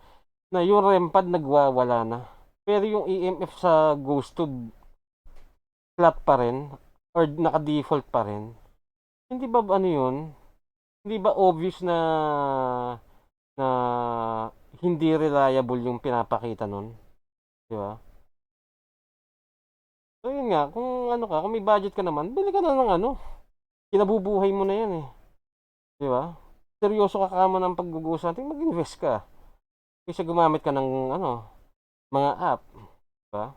na yung REM pad nagwawala na. Pero yung EMF sa ghost tube flat pa rin or naka-default pa rin. Hindi ba ano yun? Hindi ba obvious na na hindi reliable yung pinapakita nun? Di ba? So yun nga, kung ano ka, kung may budget ka naman, bili ka na ng ano. Kinabubuhay mo na yan eh. Di ba? Seryoso ka kamo ng pag-gugusa natin, mag-invest ka. Kaysa gumamit ka ng ano, mga app. Di ba?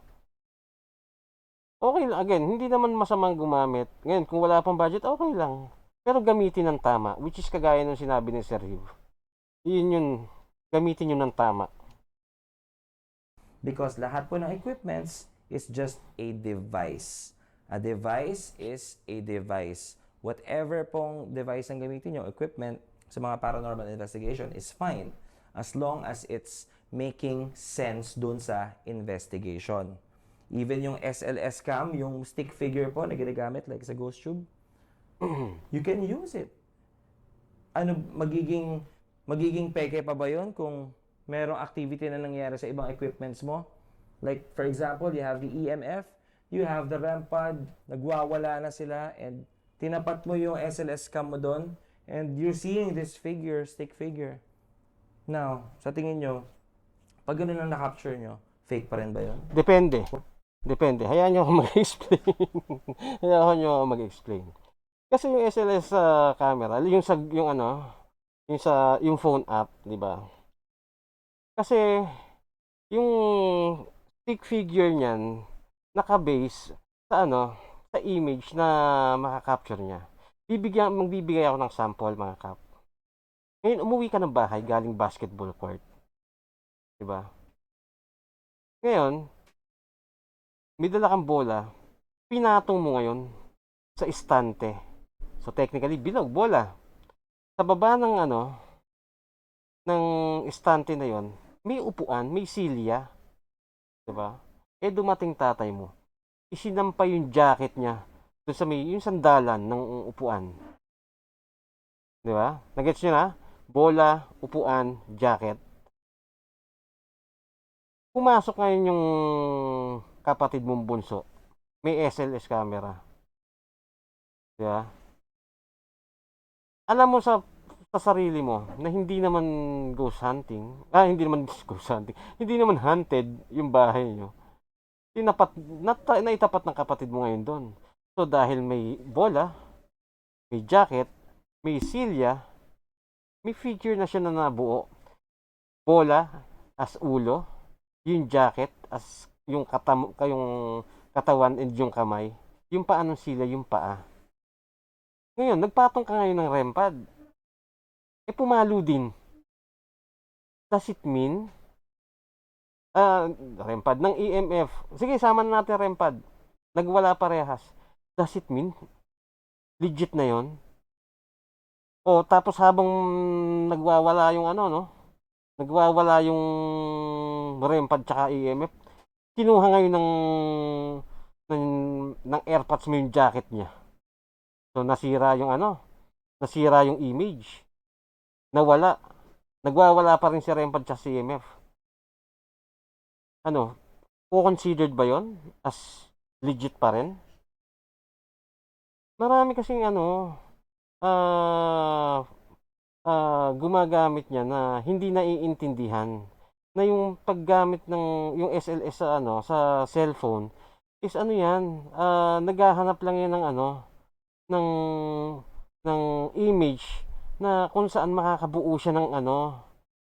Okay lang, again, hindi naman masamang gumamit. Ngayon, kung wala pang budget, okay lang. Pero gamitin ng tama, which is kagaya ng sinabi ni Sir Riv. Yun yun, gamitin yun ng tama. Because lahat po ng equipments is just a device. A device is a device. Whatever pong device ang gamitin nyo, equipment, sa mga paranormal investigation is fine as long as it's making sense dun sa investigation. Even yung SLS cam, yung stick figure po na ginagamit like sa ghost tube, you can use it. Ano, magiging peke pa ba yun kung merong activity na nangyari sa ibang equipments mo? Like, for example, you have the EMF, you have the REM pad, nagwawala na sila, and tinapat mo yung SLS cam mo doon, and you're seeing this figure, stick figure. Now, sa tingin nyo, pag ganun ang na-capture nyo, fake pa rin ba yun? Depende. Depende. Hayaan nyo ako mag-explain. Hayaan nyo ako mag-explain. Kasi yung SLS sa camera, yung phone app, di ba? Kasi yung stick figure niyan naka-base sa sa image na maka-capture niya. Magbibigay ako ng sample, mga kap. Ngayon, umuwi ka ng bahay galing basketball court. Di ba? Ngayon, may dala kang bola, pinatong mo ngayon sa istante. So technically, bilog bola. Sa baba ng ng istante na yon, may upuan, may silya. 'Di ba? Eh dumating tatay mo. Isinampa yung jacket niya doon sa yung sandalan ng upuan. 'Di ba? Nagets niyo na? Bola, upuan, jacket. Pumasok ngayon yung kapatid mong bunso. May SLS camera. 'Di ba? Alam mo sa sarili mo na hindi naman ghost hunting. Hindi naman ghost hunting. Hindi naman haunted yung bahay nyo. Naitapat ng kapatid mo ngayon doon. So dahil may bola, may jacket, may silya, may figure na siya na nabuo. Bola as ulo, yung jacket as yung katawan and yung kamay, yung paa ng silya, yung paa. Ngayon, nagpatong ka ngayon ng REM pad. Eh, pumalo din. Does it mean REM pad ng EMF? Sige, sama na natin REM pad. Nagwala parehas. Does it mean legit na yon? O, tapos habang nagwawala yung nagwawala yung REM pad tsaka EMF, kinuha ngayon ng AirPods mo yung jacket niya. So, nasira yung image. Nawala. Nagwawala pa rin si REM pad sa CMF. Co-considered ba yon as legit pa rin? Marami kasing gumagamit niya na hindi naiintindihan na yung paggamit ng yung SLS sa cellphone is yan, naghahanap lang yan ng image na kung saan makakabuo siya ng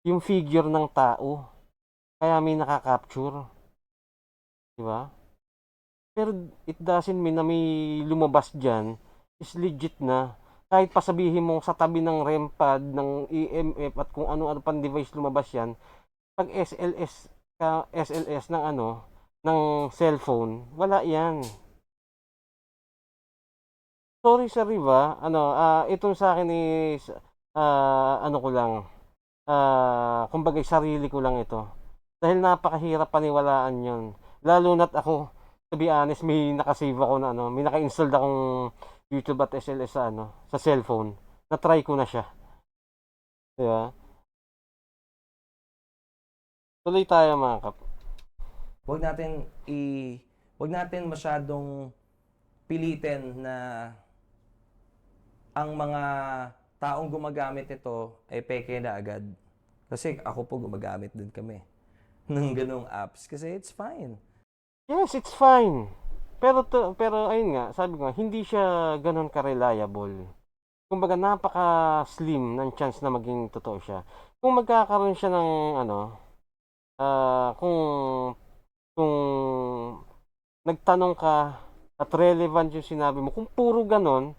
yung figure ng tao. Kaya may nakaka-capture. Di ba? Pero it doesn't mean na may lumabas dyan is legit na. Kahit pasabihin mo sa tabi ng REM pad, ng EMF at kung ano-ano pang device lumabas yan, pag SLS ng ng cellphone, wala yan. Sorry Sir Riva, itong sa akin is ko lang, kumbaga sarili ko lang ito. Dahil napakahirap paniwalaan yun. Lalo na't ako, to be honest, may nakasave ako na may naka-install akong YouTube at SLS sa cellphone. Na-try ko na siya. Di ba? Tuloy tayo mga kap. Huwag natin huwag natin masyadong pilitin na ang mga taong gumagamit nito ay peke na agad. Kasi ako po gumagamit din kami ng ganong apps kasi it's fine. Yes, it's fine. Pero ayun nga, sabi ko nga, hindi siya ganun ka-reliable. Kumbaga napaka-slim ng chance na maging totoo siya. Kung magkakaroon siya ng kung nagtanong ka at relevant yung sinabi mo, kung puro ganon,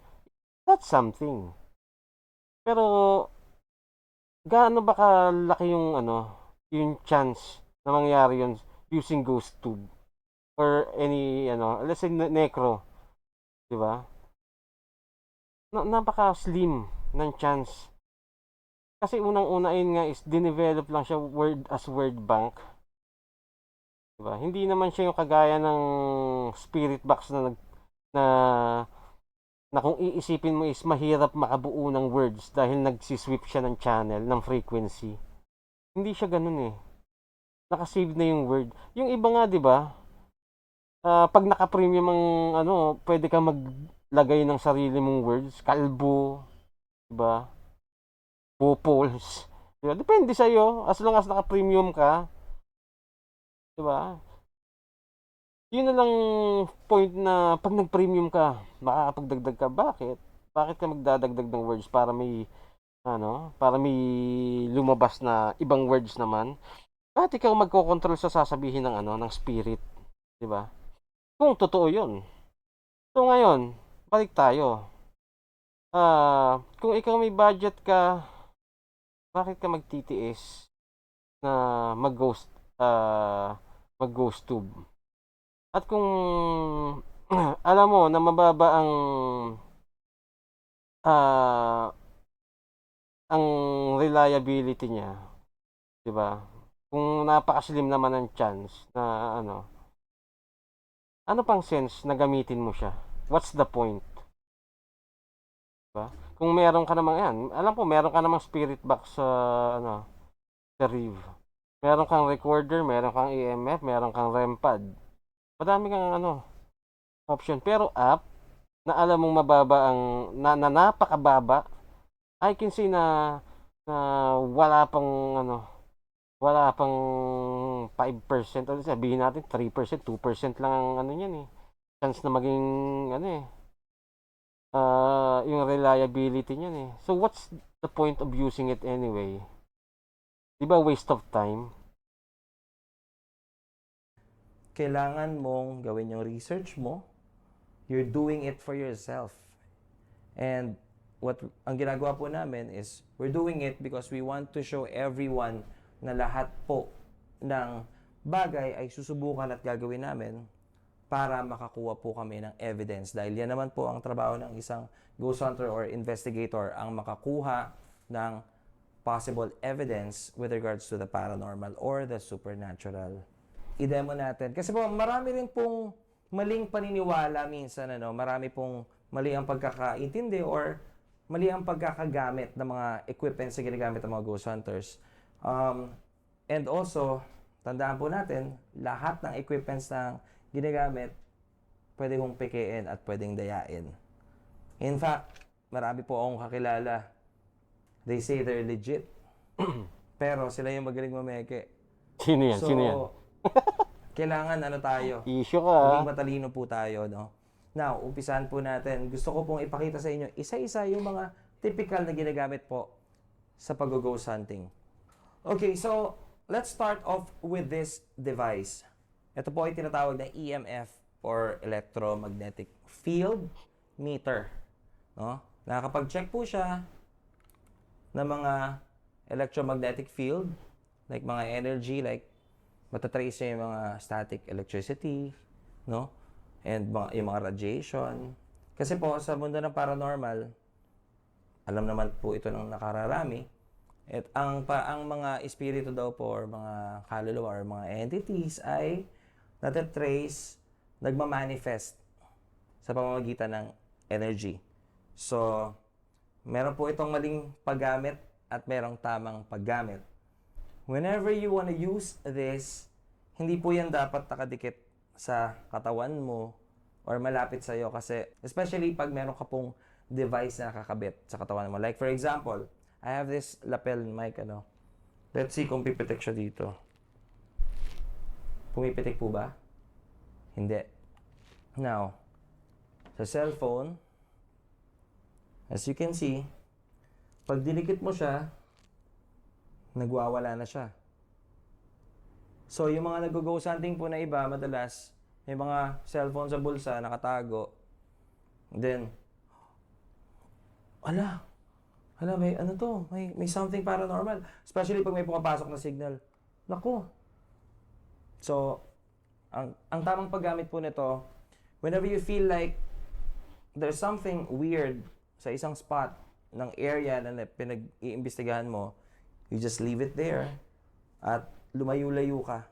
that's something. Pero gaano ba kalaki yung chance na mangyari yun using GhostTube or any let's say Necro, 'di ba? Napaka-slim ng chance. Kasi unang-una yun nga is dinevelop lang siya word bank. 'Di ba? Hindi naman siya yung kagaya ng Spirit Box na kung iisipin mo is mahirap makabuo ng words dahil nagsisweep siya ng channel, ng frequency. Hindi siya ganun eh. Nakasave na yung word. Yung iba nga, 'di ba? Pag naka-premium ang pwede ka maglagay ng sarili mong words, kalbo, 'di ba? Popols. 'Di ba? Depende sa iyo as long as naka-premium ka. 'Di ba? Yun na lang point na pag nag-premium ka, makakapagdagdag ka. Bakit? Bakit ka magdadagdag ng words para may lumabas na ibang words naman? Bakit ikaw magkocontrol sa sasabihin ng spirit, 'di ba? Kung totoo 'yun. So ngayon, balik tayo. Kung ikaw may budget ka, bakit ka magtitiis na mag-ghost tube? At kung alam mo na mababa ang reliability niya, 'di ba? Kung napaka-slim naman ang chance na ano pang sense na gamitin mo siya? What's the point? 'Di ba? Kung meron ka namang alam ko meron ka namang spirit box sa Reeve. Meron kang recorder, meron kang EMF, meron kang REM pad. Madami kang option. Pero app na alam mong mababa na napakababa, I can say na wala pang 5% o sabihin natin 3%, 2% lang ang niyan eh. Chance na maging yung reliability niyan eh. So what's the point of using it anyway? 'Di ba waste of time? Kailangan mong gawin yung research mo. You're doing it for yourself. And ang ginagawa po namin is we're doing it because we want to show everyone na lahat po ng bagay ay susubukan at gagawin namin para makakuha po kami ng evidence. Dahil yan naman po ang trabaho ng isang ghost hunter or investigator, ang makakuha ng possible evidence with regards to the paranormal or the supernatural. I-demo natin. Kasi po, marami rin pong maling paniniwala minsan, marami pong mali ang pagkakaintindi or mali ang pagkakagamit ng mga equipments na ginagamit ng mga ghost hunters. And also, tandaan po natin, lahat ng equipments na ginagamit, pwede kong pekein at pwedeng dayain. In fact, marami po akong kakilala. They say they're legit. Pero sila yung magaling mameke. Sino yan? Kailangan tayo. Issue ka. Maging matalino po tayo, no? Now, umpisahan po natin. Gusto ko pong ipakita sa inyo isa-isa yung mga typical na ginagamit po sa pag-ghost hunting. Okay, so let's start off with this device. Ito po ay tinatawag na EMF or electromagnetic field meter. No? Nakakapag-check po siya ng mga electromagnetic field, like mga energy, like matatrace niya yung mga static electricity, no? And yung mga radiation. Kasi po, sa mundo ng paranormal, alam naman po ito ng nakararami, at ang mga espiritu daw po, or mga kaluluwa, or mga entities ay natatrace, nagmamanifest sa pamamagitan ng energy. So, meron po itong maling paggamit at merong tamang paggamit. Whenever you want to use this, hindi po yan dapat nakadikit sa katawan mo or malapit sa iyo kasi especially pag meron ka pong device na nakakabit sa katawan mo. Like for example, I have this lapel mic, ano. Let's see kung pipitik siya dito. Pumipitik po ba? Hindi. Now, sa cellphone, as you can see, pag dinikit mo siya, nagwawala na siya. So, yung mga nag-go hunting po na iba, madalas, may mga cellphone sa bulsa, nakatago. Then, may ano to, may something paranormal. Especially pag may pumapasok na signal. Naku. So, ang tamang paggamit po nito, whenever you feel like there's something weird sa isang spot ng area na pinag-iimbestigahan mo, you just leave it there at lumayo-layo ka.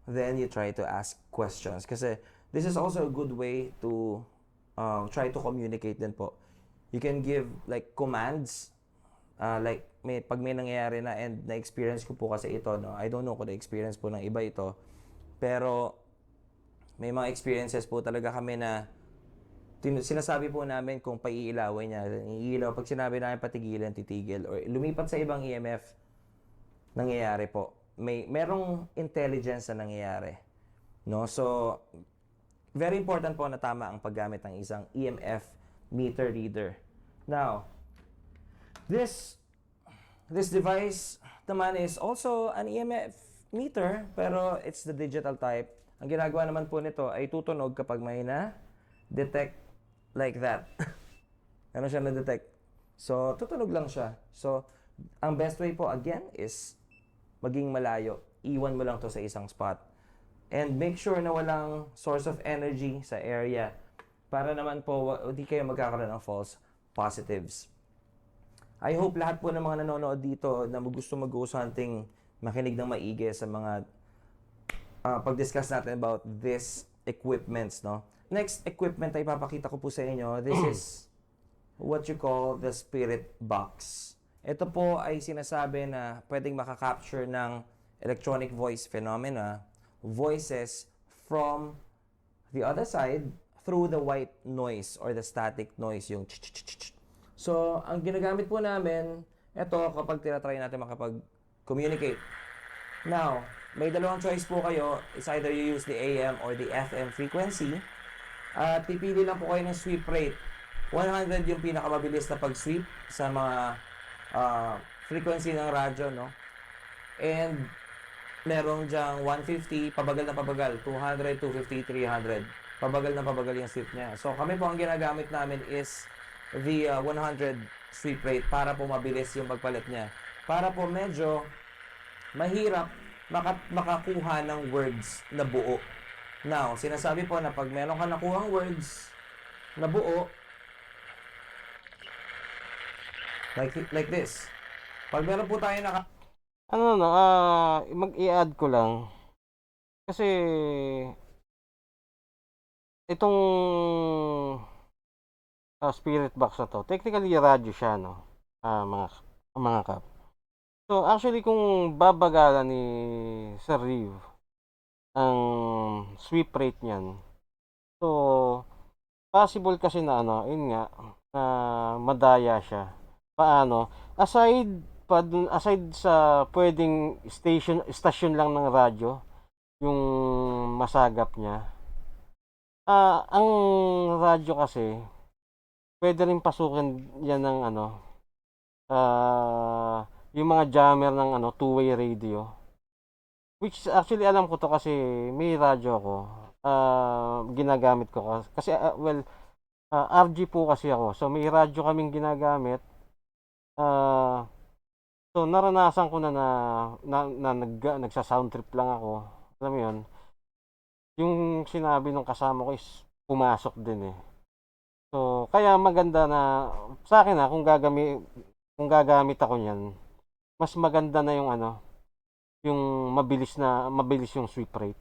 Then you try to ask questions. Kasi this is also a good way to try to communicate din po. You can give like commands. Like pag may nangyayari na and na-experience ko po kasi ito, no? I don't know kung na-experience po ng iba ito. Pero may mga experiences po talaga kami na sinasabi po namin kung paiilawin niya. Iilaw. Pag sinabi namin patigilan, titigil. Or lumipat sa ibang EMF, nangyayari po. Merong intelligence na nangyayari. No? So, very important po na tama ang paggamit ng isang EMF meter reader. Now, this device naman is also an EMF meter, pero it's the digital type. Ang ginagawa naman po nito ay tutunog kapag may na-detect like that. Ano siya na-detect? So, tutunog lang siya. So, ang best way po, again, is maging malayo. Iwan mo lang to sa isang spot. And make sure na walang source of energy sa area para naman po hindi kayo magkakaroon ng false positives. I hope lahat po ng mga nanonood dito na gusto mag-ghost hunting makinig ng maigi sa mga pag-discuss natin about this equipments, no? Next equipment ay ipapakita ko po sa inyo. This is what you call the spirit box. Ito po ay sinasabi na pwedeng makaka-capture ng electronic voice phenomena, voices from the other side through the white noise or the static noise, yung ch-ch-ch-ch. So, ang ginagamit po namin, ito kapag tinatry natin makapag-communicate. Now, may dalawang choice po kayo. It's either you use the AM or the FM frequency. At pipili lang po kayo ng sweep rate. 100 yung pinakamabilis na pag-sweep sa mga frequency ng radyo, no? And merong dyang 150, pabagal na pabagal, 200, 250, 300. Pabagal na pabagal yung sweep niya. So kami po ang ginagamit namin is the 100 sweep rate para po mabilis yung pagpalit niya. Para po medyo mahirap makakuha ng words na buo. Now, sinasabi po na pag meron ka nakuhang words na buo, like this. Pag meron po tayo mag-i-add ko lang. Kasi itong spirit box na to, technically radyo siya, no? Mga kap. So, actually kung babagalan ni Sir Riv ang sweep rate niyan, so possible kasi na yun nga, na madaya siya. Paano? Aside sa pwedeng station lang ng radyo, yung masagap niya, ang radyo kasi, pwede rin pasukin yan ng yung mga jammer ng two-way radio. Which actually alam ko to kasi may radyo ako. Ginagamit ko kasi RG po kasi ako. So may radyo kaming ginagamit. So naranasan ko na nagsa-sound trip lang ako. Alam mo 'yun. Yung sinabi ng kasama ko is pumasok din eh. So kaya maganda na sa akin kung gagamit ako niyan, mas maganda na yung yung mabilis yung sweep rate.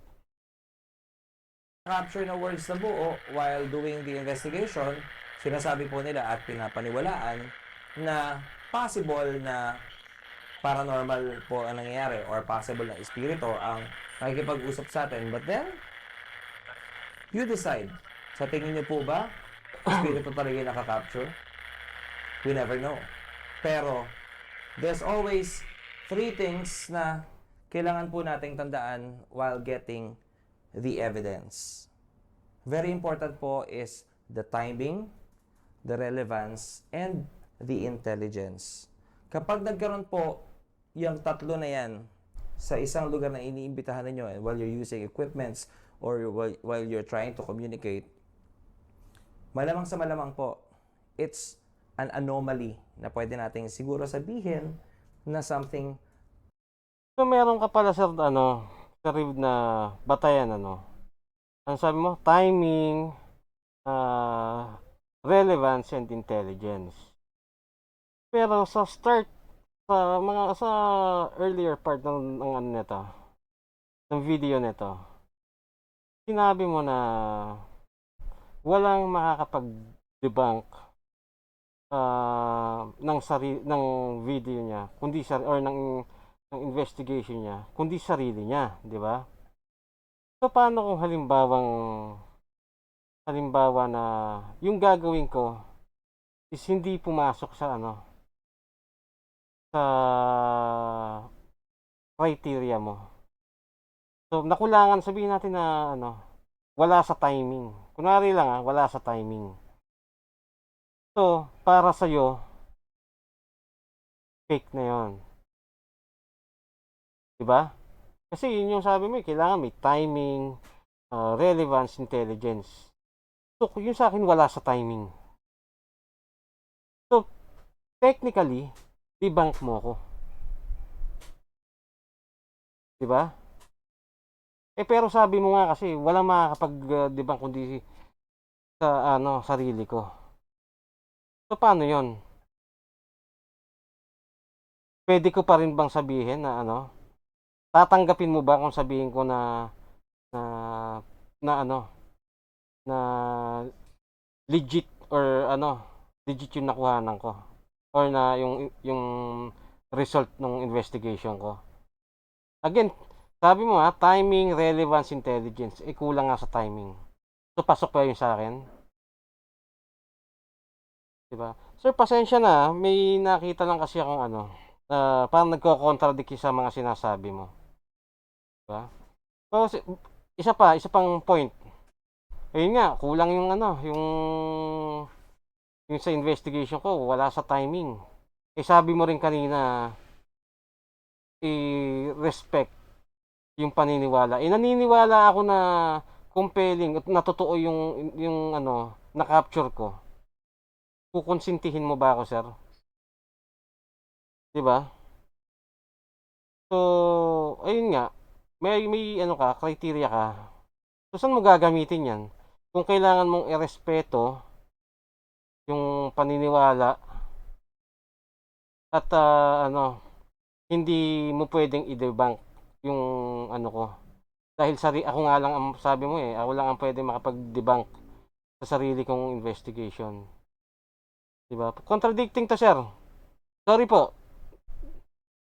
Capture na words na buo while doing the investigation, sinasabi po nila at pinapaniwalaan na possible na paranormal po ang nangyayari or possible na espiritu ang nakikipag-usap sa atin. But then, you decide. Sa tingin niyo po ba, espiritu talaga yung nakaka-capture? We never know. Pero, there's always three things na kailangan po nating tandaan while getting the evidence. Very important po is the timing, the relevance, and the intelligence. Kapag nagkaroon po yung tatlo na yan sa isang lugar na iniimbitahan ninyo and while you're using equipments or while you're trying to communicate, malamang sa malamang po, it's an anomaly na pwede nating siguro sabihin na something. So meron ka pala sir sa rib na batayan Ang sabi mo, timing, relevance and intelligence. Pero sa start sa earlier part ng nito, ng video nito, sinabi mo na walang makakapag-debunk ng video niya, kundi or ng investigation niya, kundi sarili niya, di ba? So paano kung halimbawa na yung gagawin ko is hindi pumasok sa sa criteria mo. So nakulangan, sabihin natin na wala sa timing. Kunwari lang wala sa timing. So, para sa'yo, fake na yon, diba? Kasi yun yung sabi mo, kailangan may timing, relevance, intelligence. So, yun sa akin, wala sa timing. So, technically, debunk mo ko. Diba? Pero sabi mo nga kasi, walang makakapag-debunk kundi sa sarili ko. So, paano yon? Pwede ko pa rin bang sabihin na tatanggapin mo ba kung sabihin ko na legit or legit yung nakuhanan ko or na yung result ng investigation ko? Again, sabi mo timing, relevance, intelligence, kulang nga sa timing. So, pasok pa yun sa akin? Diba? Sir, pasensya na, may nakita lang kasi akong parang nagko-contradict sa mga sinasabi mo. Diba? So, isa pang point. Ayun nga, kulang yung yung sa investigation ko, wala sa timing. Sabi mo rin kanina, i-respect yung paniniwala. Naniniwala ako na compelling at natotoo yung na-capture ko. Kukonsintihin mo ba ako, sir? Diba? So, ayun nga, may criteria ka. So, saan mo gagamitin yan? Kung kailangan mong irespeto yung paniniwala at hindi mo pwedeng i-debunk yung ko. Dahil ako nga lang ang sabi mo ako lang ang pwedeng makapag-debunk sa sarili kong investigation. Diba? Contradicting to, sir. Sorry po.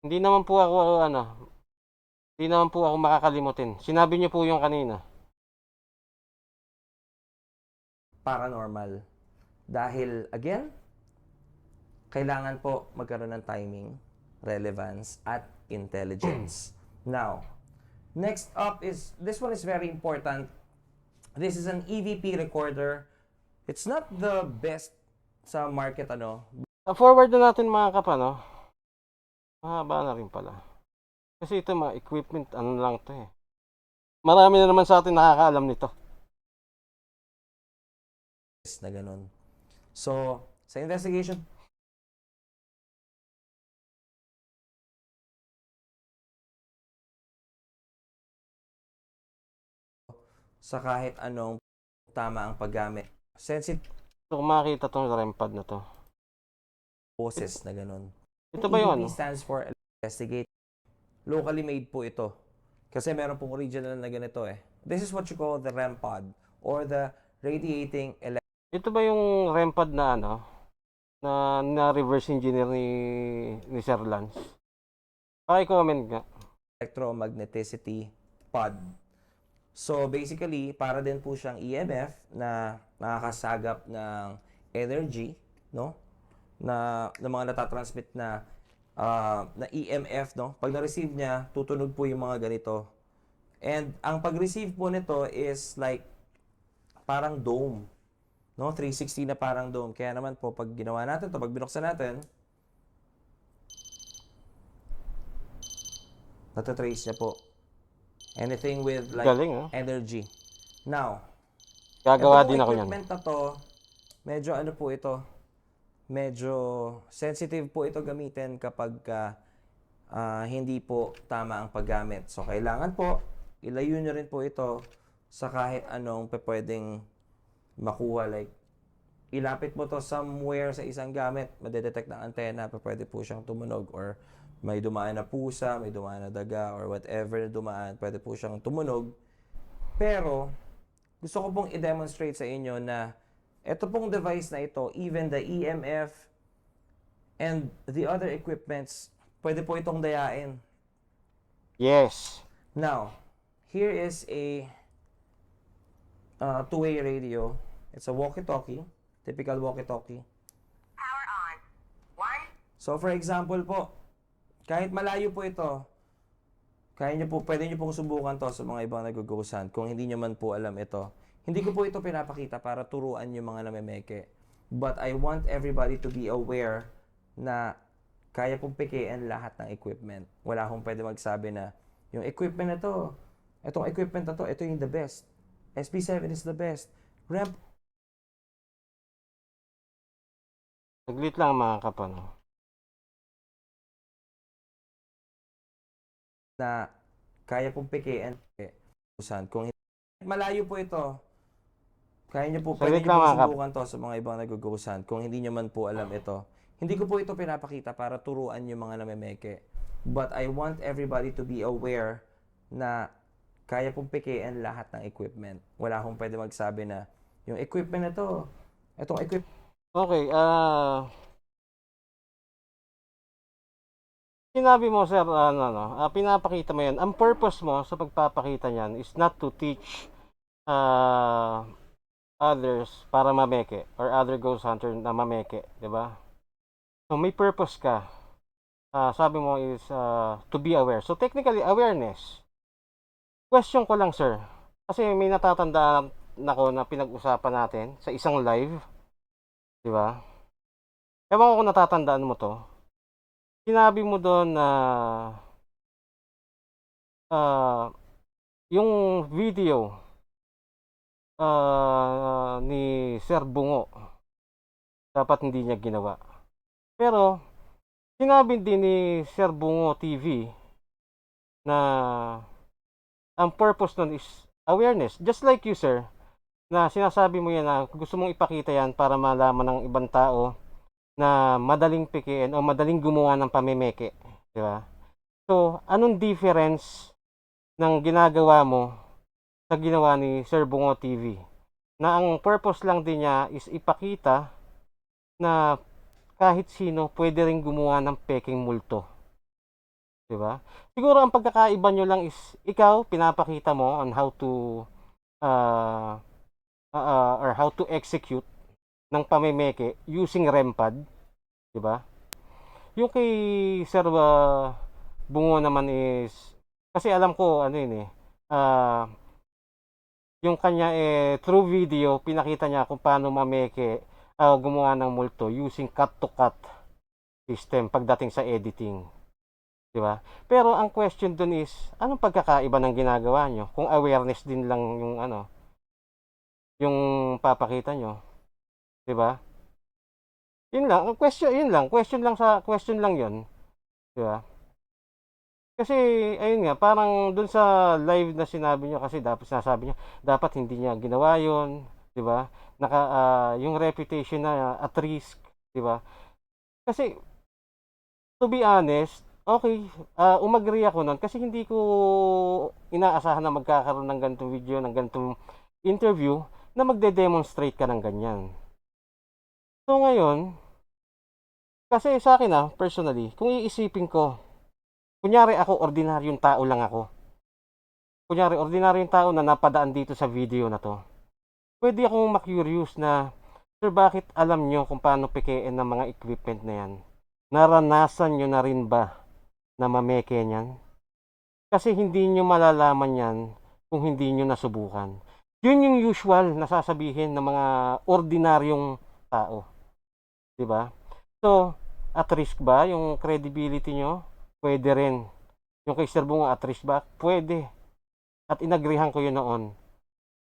Hindi naman po ako makakalimutin. Sinabi niyo po yung kanina. Paranormal. Dahil, again, kailangan po magkaroon ng timing, relevance, at intelligence. Now, next up is, this one is very important. This is an EVP recorder. It's not the best sa market Forward na natin mga kap mahaba na rin pala. Kasi ito mga equipment lang to Marami na naman sa atin nakakaalam nito. na ganun. So, sa investigation sa kahit anong tama ang paggamit. Sensitive So, kung makikita tong REM pad na to. boses na ganun. Ito ba yun? EVP stands for investigate. Locally made po ito. Kasi meron pong original na ganito This is what you call the REM pod or the radiating Ito ba yung REM pad na na reverse engineer ni Sir Lance. Paki-comment nga. Electromagneticity pod. So basically, para din po siyang EMF na nakakasagap ng energy, no? Na mga natatransmit na EMF, no? Pag na-receive niya, tutunog po yung mga ganito. And ang pag-receive po nito is like parang dome, no? 360 na parang dome. Kaya naman po, pag ginawa natin to, pag binuksan natin, natatrace niya po. Anything with like Galing, ah. energy. Now, Gagawa ito din pong ako niyan. equipment na to, medyo ano po ito, medyo sensitive po ito gamitin kapag hindi po tama ang paggamit. So, kailangan po, ilayo nyo rin po ito sa kahit anong pwedeng makuha. Like, ilapit mo to somewhere sa isang gamit, madedetect ng antena, pwede po siyang tumunog, or may dumaan na pusa, may dumaan na daga, or whatever na dumaan, pwede po siyang tumunog. Pero, gusto ko pong i-demonstrate sa inyo na ito pong device na ito, even the EMF and the other equipments, pwede po itong dayain. Yes. Now, here is a two-way radio. It's a walkie-talkie, typical walkie-talkie. Power on. One. So, for example po, kahit malayo po ito, pwede nyo pong subukan to sa mga ibang nagugusan kung hindi nyo man po alam ito. Hindi ko po ito pinapakita para turuan yung mga namemeke. But I want everybody to be aware na kaya pong pikiin lahat ng equipment. Wala akong pwede magsabi na yung equipment na to, itong equipment na to, ito yung the best. SP7 is the best. Ramp Saglit lang mga kapano. na kaya pong pikiin. Kung malayo po ito, pwede Saglit nyo lang, pong mga kap. subukan to sa mga ibang nagugusan kung hindi nyo man po alam ito. Hindi ko po ito pinapakita para turuan yung mga namemeke. But I want everybody to be aware na kaya pong pikiin lahat ng equipment. Wala akong pwede magsabi na yung equipment na to, itong equipment Okay, sinabi mo, sir, pinapakita mo yan. Ang purpose mo sa pagpapakita niyan is not to teach others para mameke or other ghost hunter na mameke, di ba? So, may purpose ka. Sabi mo is to be aware. So, technically, awareness. Question ko lang, sir. Kasi may natatandaan ako na pinag-usapan natin sa isang live. Di ba? Ewan ko kung natatandaan mo to. Sinabi mo doon na yung video ni Sir Bungo dapat hindi niya ginawa. Pero sinabi din ni Sir Bungo TV na ang purpose nun is awareness. Just like you, sir, na sinasabi mo yan na gusto mong ipakita yan para malaman ng ibang tao na madaling pikiin o madaling gumawa ng pamimeke, di ba? So, anong difference ng ginagawa mo sa ginawa ni Sir Bungo TV? Na ang purpose lang din niya is ipakita na kahit sino pwede rin gumawa ng peking multo. Di ba? Siguro ang pagkakaiba nyo lang is ikaw pinapakita mo on how to or how to execute ng pamimeke using REM pad, di ba? Yung kay Sir Bungo naman is kasi alam ko ano yun yung kanya through video pinakita niya kung paano mameke gumawa ng multo using cut to cut system pagdating sa editing, di ba? Pero ang question dun is anong pagkakaiba ng ginagawa nyo kung awareness din lang yung yung papakita nyo, di ba? Yun lang, question lang yun, di ba? Kasi ayun nga, parang dun sa live na sinabi niyo kasi dapat sinasabi niya dapat hindi niya ginawa yun, di ba? Yung reputation na at risk, di ba? Kasi to be honest, okay, umagree ako nun kasi hindi ko inaasahan na magkakaroon ng ganitong video, ng ganitong interview na magde-demonstrate ka ng ganyan. So ngayon, Kasi sa akin personally, kung iisipin ko, kunyari ako, ordinaryong tao lang ako. Kunyari, ordinaryong tao na napadaan dito sa video na to. Pwede akong ma-curious na, sir, bakit alam nyo kung paano pekein ng mga equipment na yan? Naranasan nyo na rin ba na mameke niyan? Kasi hindi nyo malalaman yan kung hindi nyo nasubukan. Yun yung usual na sasabihin ng mga ordinaryong tao. 'Di ba? So, at risk ba yung credibility nyo? Pwede rin. Yung kay Sir Bunga, at risk ba? Pwede. At inagrihan ko yun noon.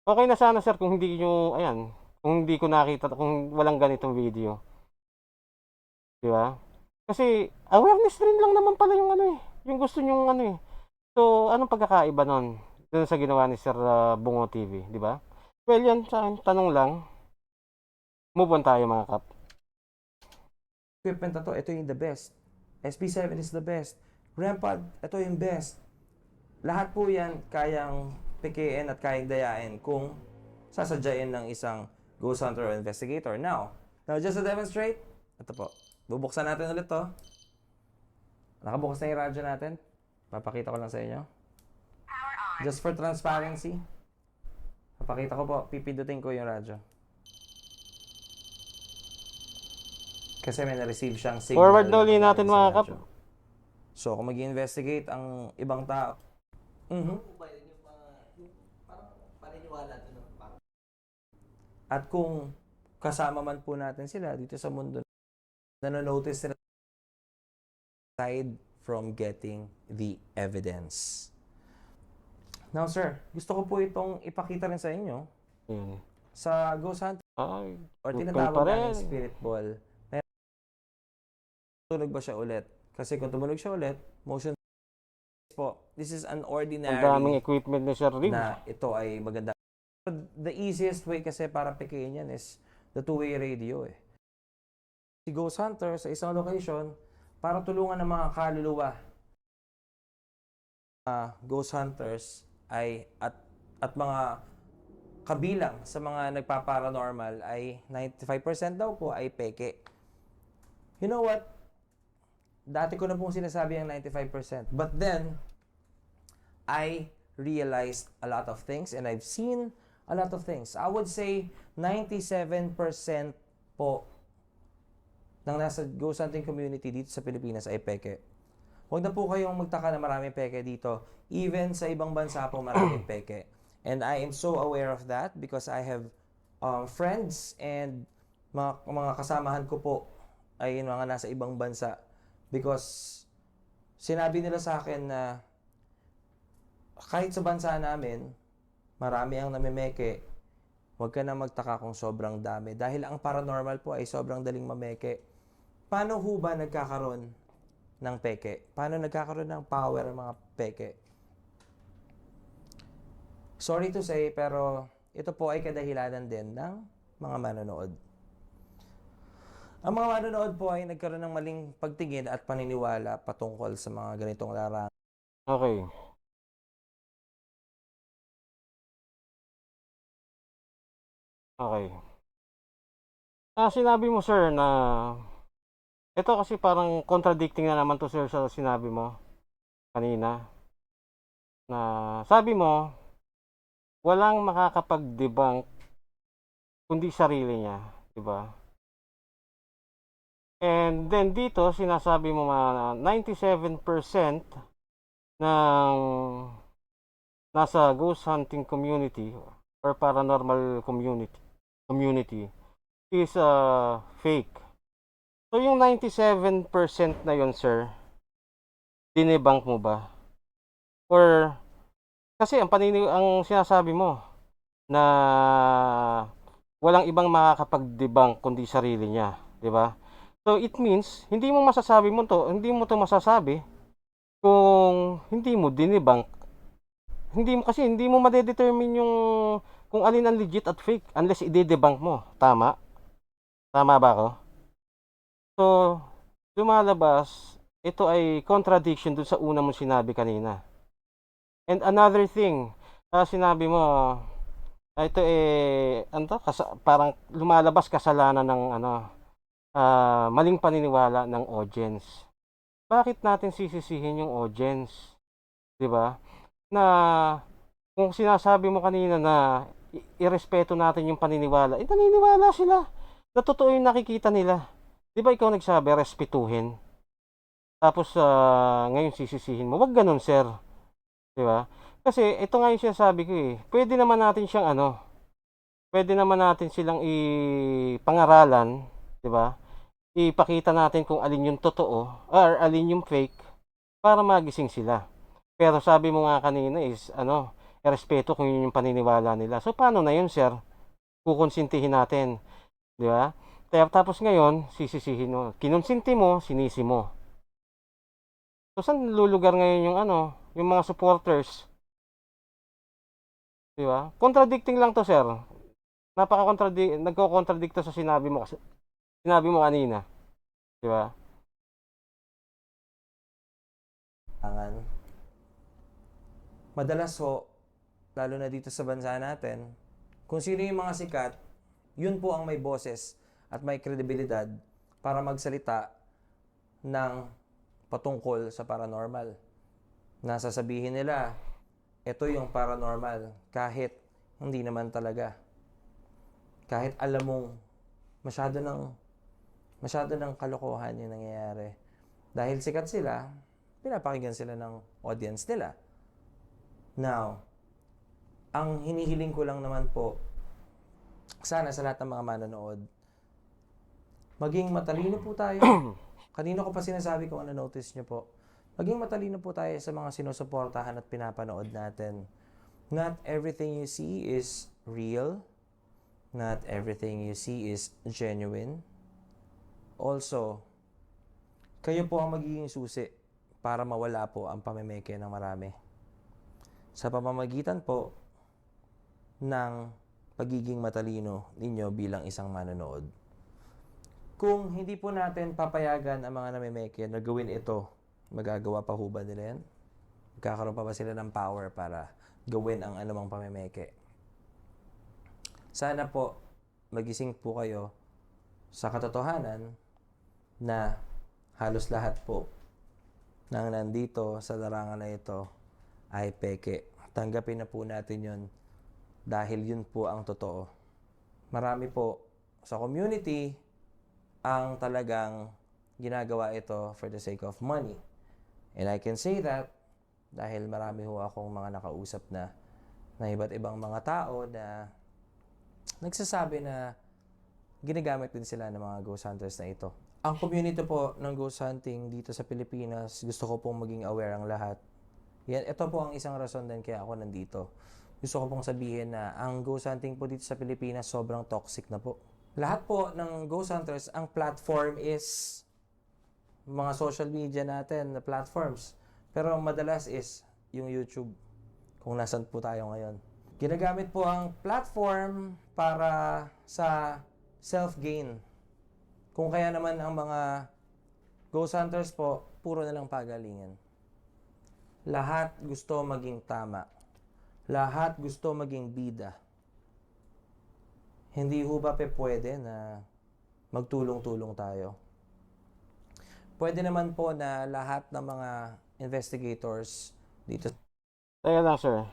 Okay na sana, sir, kung hindi nyo, ayan, kung hindi ko nakita, kung walang ganitong video. 'Di ba? Kasi awareness rin lang naman pala yung yung gusto nyong So, anong pagkakaiba nun dun sa ginawa ni Sir Bungo TV, di ba? Well, yan sa akin, tanong lang. Move on tayo mga kap. Equipment na to, ito yung the best. SP7 is the best. Rampad, ito yung best. Lahat po yan kayang pekein at kayang dayain kung sasadyain ng isang ghost hunter or investigator. Now just to demonstrate, ito po. Bubuksan natin ulit to. Nakabukas na yung radyo natin. Papakita ko lang sa inyo. Just for transparency. Papakita ko po, pipindutin ko yung radyo. Kasi may na-receive siyang signal. Forward na uli natin sa mga radyo. kap. So, kung mag-investigate ang ibang tao, Ano po ba yun yung mga, yung parang paniniwala doon ng parang at kung kasama man po natin sila dito sa mundo, nanonotice sila aside from getting the evidence. Now, sir, gusto ko po itong ipakita rin sa inyo Yan. sa ghost hunter Ay, or okay tinatawag pa namin rin. spirit ball. Tumunog ba siya ulit? Kasi kung tumunog siya ulit, motion po. This is an Ang ordinary daming equipment ni Sir Rig. na ito ay maganda. The easiest way kasi para pekein yan is the two-way radio eh. Si Ghost Hunter sa isang location para tulungan ng mga kaluluwa. Ghost Hunters ay at mga kabilang sa mga nagpa-paranormal ay 95% daw po ay peke. You know what? Dati ko na pong sinasabi ang 95%. But then, I realized a lot of things and I've seen a lot of things. I would say 97% po ng nasa ghost hunting community dito sa Pilipinas ay peke. Huwag na po kayong magtaka na maraming peke dito. Even sa ibang bansa po maraming peke. And I am so aware of that because I have friends and mga kasamahan ko po ay mga nasa ibang bansa. Because sinabi nila sa akin na kahit sa bansa namin, marami ang namemeke. Huwag ka na magtaka kung sobrang dami. Dahil ang paranormal po ay sobrang daling mameke. Paano ho ba nagkakaroon ng peke? Paano nagkakaroon ng power ang mga peke? Sorry to say, pero ito po ay kadahilanan din ng mga manonood. Ang mga manonood po ay nagkaroon ng maling pagtingin at paniniwala patungkol sa mga ganitong larangan. Okay. Okay. Sinabi mo, sir, na ito kasi parang contradicting na naman to, sir, sa sinabi mo kanina. Na sabi mo, walang makakapag-debunk kundi sarili niya, di ba? And then dito, sinasabi mo na 97% ng nasa ghost hunting community or paranormal community is fake. So yung 97% na yun, sir, dinebunk mo ba? Or kasi ang sinasabi mo na walang ibang makakapag-debunk kundi sarili niya, di ba? So it means hindi mo to masasabi kung hindi mo dinebunk. Hindi mo ma-determine yung kung alin ang legit at fake unless i-debunk mo. Tama? Tama ba ako? So, lumalabas, ito ay contradiction dun sa una mong sinabi kanina. And another thing, sinabi mo, ito parang lumalabas kasalanan ng maling paniniwala ng audience. Bakit natin sisisihin yung audience? 'Di ba? Na kung sinasabi mo kanina na irespeto natin yung paniniwala, naniniwala sila. Na totoo yung nakikita nila. 'Di ba ikaw nagsabi, respetuhin. Tapos ngayon sisisihin mo. Wag ganun, sir. 'Di ba? Kasi ito nga yung sinasabi ko eh. Pwede naman natin siyang pwede naman natin silang ipangaralan, 'di ba? Ipakita natin kung alin yung totoo or alin yung fake para magising sila. Pero sabi mo nga kanina is irespeto kung yun yung paniniwala nila. So paano na yun, sir? Kukonsintihin natin, 'di ba? Tapos ngayon, sisisihin mo. Kinonsinti mo, sinisi mo. So saan lulugar ngayon yung mga supporters? 'Di ba? Contradicting lang to, sir. Nagko-contradict to sa sinabi mo kasi. Sinabi mo kanina, 'di ba? Madalas ho, lalo na dito sa bansa natin, kung sino yung mga sikat, yun po ang may boses at may kredibilidad para magsalita ng patungkol sa paranormal. Nasasabihin nila, ito yung paranormal, kahit hindi naman talaga. Kahit alam mong masyado ng kalokohan yung nangyayari. Dahil sikat sila, pinapakinggan sila ng audience nila. Now, ang hinihiling ko lang naman po, sana sa lahat ng mga manonood, maging matalino po tayo. Kanino ko pa sinasabi kung notice nyo po. Maging matalino po tayo sa mga sinusuportahan at pinapanood natin. Not everything you see is real. Not everything you see is genuine. Also, kayo po ang magiging susi para mawala po ang pamimeke ng marami. Sa pamamagitan po ng pagiging matalino ninyo bilang isang manonood. Kung hindi po natin papayagan ang mga namimeke na gawin ito, magagawa pa ho ba nila yan? Magkakaroon pa ba sila ng power para gawin ang anumang pamimeke? Sana po magising po kayo sa katotohanan na halos lahat po ng nandito sa larangan na ito ay peke. Tanggapin na po natin yun dahil yun po ang totoo. Marami po sa community ang talagang ginagawa ito for the sake of money. And I can say that dahil marami ho akong mga nakausap na iba't ibang mga tao na nagsasabi na ginagamit din sila ng mga ghost hunters na ito. Ang community po ng ghost hunting dito sa Pilipinas, gusto ko pong maging aware ang lahat. Ito po ang isang rason din kaya ako nandito. Gusto ko pong sabihin na ang ghost hunting po dito sa Pilipinas sobrang toxic na po. Lahat po ng ghost hunters, ang platform is mga social media natin na platforms. Pero ang madalas is yung YouTube, kung nasan po tayo ngayon. Ginagamit po ang platform para sa self-gain. Kung kaya naman ang mga ghost hunters po, puro na lang pagalingan. Lahat gusto maging tama. Lahat gusto maging bida. Hindi ho ba pwede na magtulong-tulong tayo? Pwede naman po na lahat ng mga investigators dito Teka lang, sir.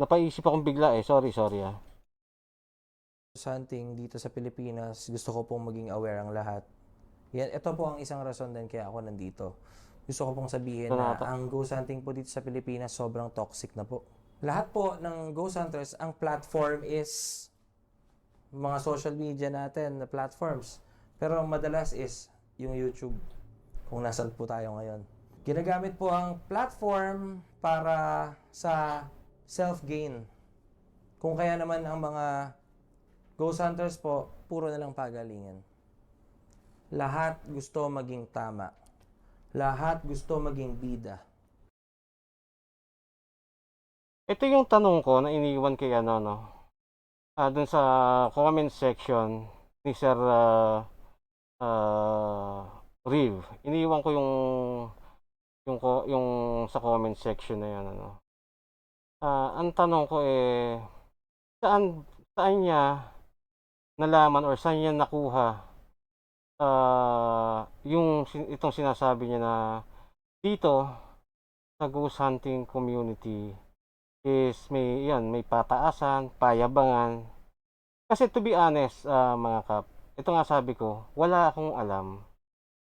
Napaisip akong bigla eh. Sorry sa hunting dito sa Pilipinas, gusto ko pong maging aware ang lahat. Ito po ang isang rason din kaya ako nandito. Gusto ko pong sabihin na ang ghost hunting po dito sa Pilipinas sobrang toxic na po. Lahat po ng ghost hunters, ang platform is mga social media natin na platforms. Pero madalas is yung YouTube, kung nasan po tayo ngayon. Ginagamit po ang platform para sa self-gain. Kung kaya naman ang mga ghost hunters po, puro na lang pagalingan. Lahat gusto maging tama. Lahat gusto maging bida. Ito yung tanong ko na iniwan kay dun sa comment section ni Sir Riv. Iniwan ko yung sa comment section na yan ang tanong ko saan niya nalaman or saan niya nakuha itong sinasabi niya na dito sa ghost hunting community is may pataasan, payabangan. Kasi to be honest, mga kap, ito nga sabi ko, wala akong alam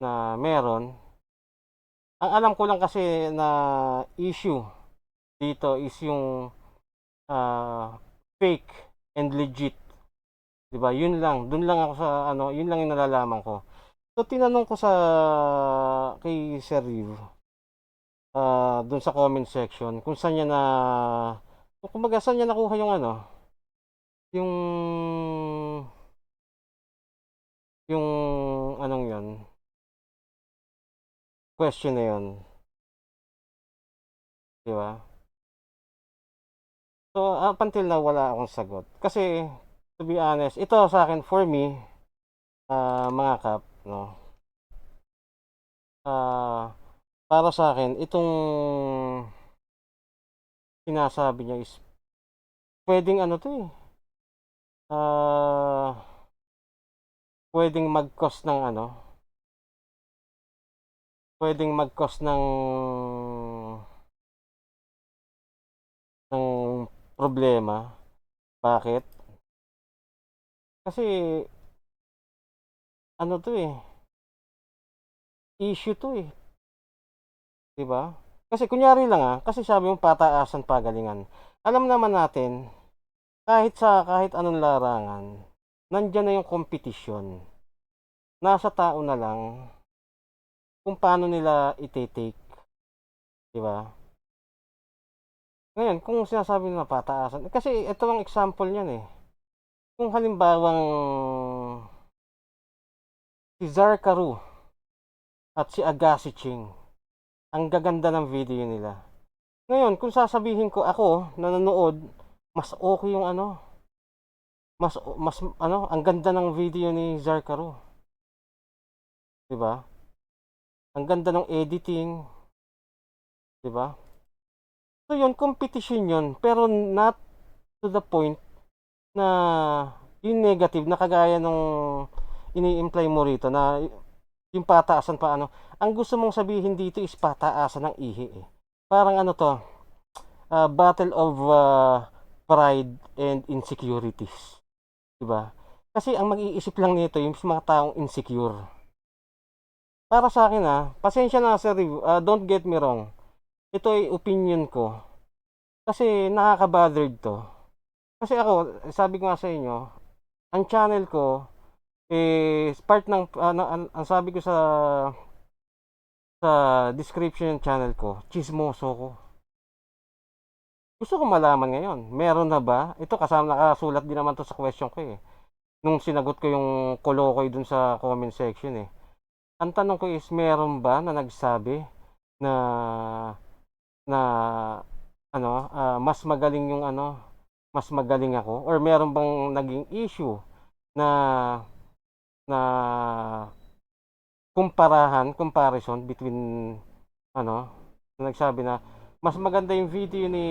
na meron. Ang alam ko lang kasi na issue dito is yung fake and legit. 'Di ba? Yun lang, dun lang ako sa yun lang yung nalalaman ko. So tinanong ko kay Sir Riv, dun sa comment section kung saan niya kumbaga saan niya nakuha yung yung anong yun, question na yun, 'di ba? So up until now wala akong sagot. Kasi to be honest, ito sa akin, for me, mga kap, no? Para sa akin, itong sinasabi niya is pwedeng pwedeng mag-cause ng problema. Bakit? Kasi issue to 'di ba? Kasi kunyari lang kasi sabi mo pataasan pagalingan. Alam naman natin kahit anong larangan, nandiyan na yung kompetisyon. Nasa tao na lang kung paano nila ite-take, 'di ba? Ngayon, kung sinasabi nila pataasan, kasi ito ang example niyan Kung halimbawang si Zarkaru at si Agassi Ching, ang gaganda ng video nila. Ngayon, kung sasabihin ko ako na nanonood, mas okay yung ang ganda ng video ni Zarkaru. 'Di ba? Ang ganda ng editing, 'di ba? So yun, competition yun, pero not to the point na yung negative na kagaya nung ini-imply mo rito na yung pataasan pa ang gusto mong sabihin dito is pataasan ng ihi Parang battle of pride and insecurities. 'Di ba? Kasi ang mag-iisip lang nito yung mga taong insecure. Para sa akin pasensya na sa review, don't get me wrong. Ito ay opinion ko. Kasi nakaka-bothered to. Kasi ako, sabi ko nga sa inyo, ang channel ko is part ng ang sabi ko sa description ng channel ko, chismoso ko. Gusto ko malaman ngayon, meron na ba? Ito kasama nakasulat din naman to sa question ko Nung sinagot ko yung kolokoy dun sa comment section Ang tanong ko is, meron ba na nagsabi na mas magaling yung mas magaling ako, or meron bang naging issue na comparison between nagsabi na mas maganda yung video ni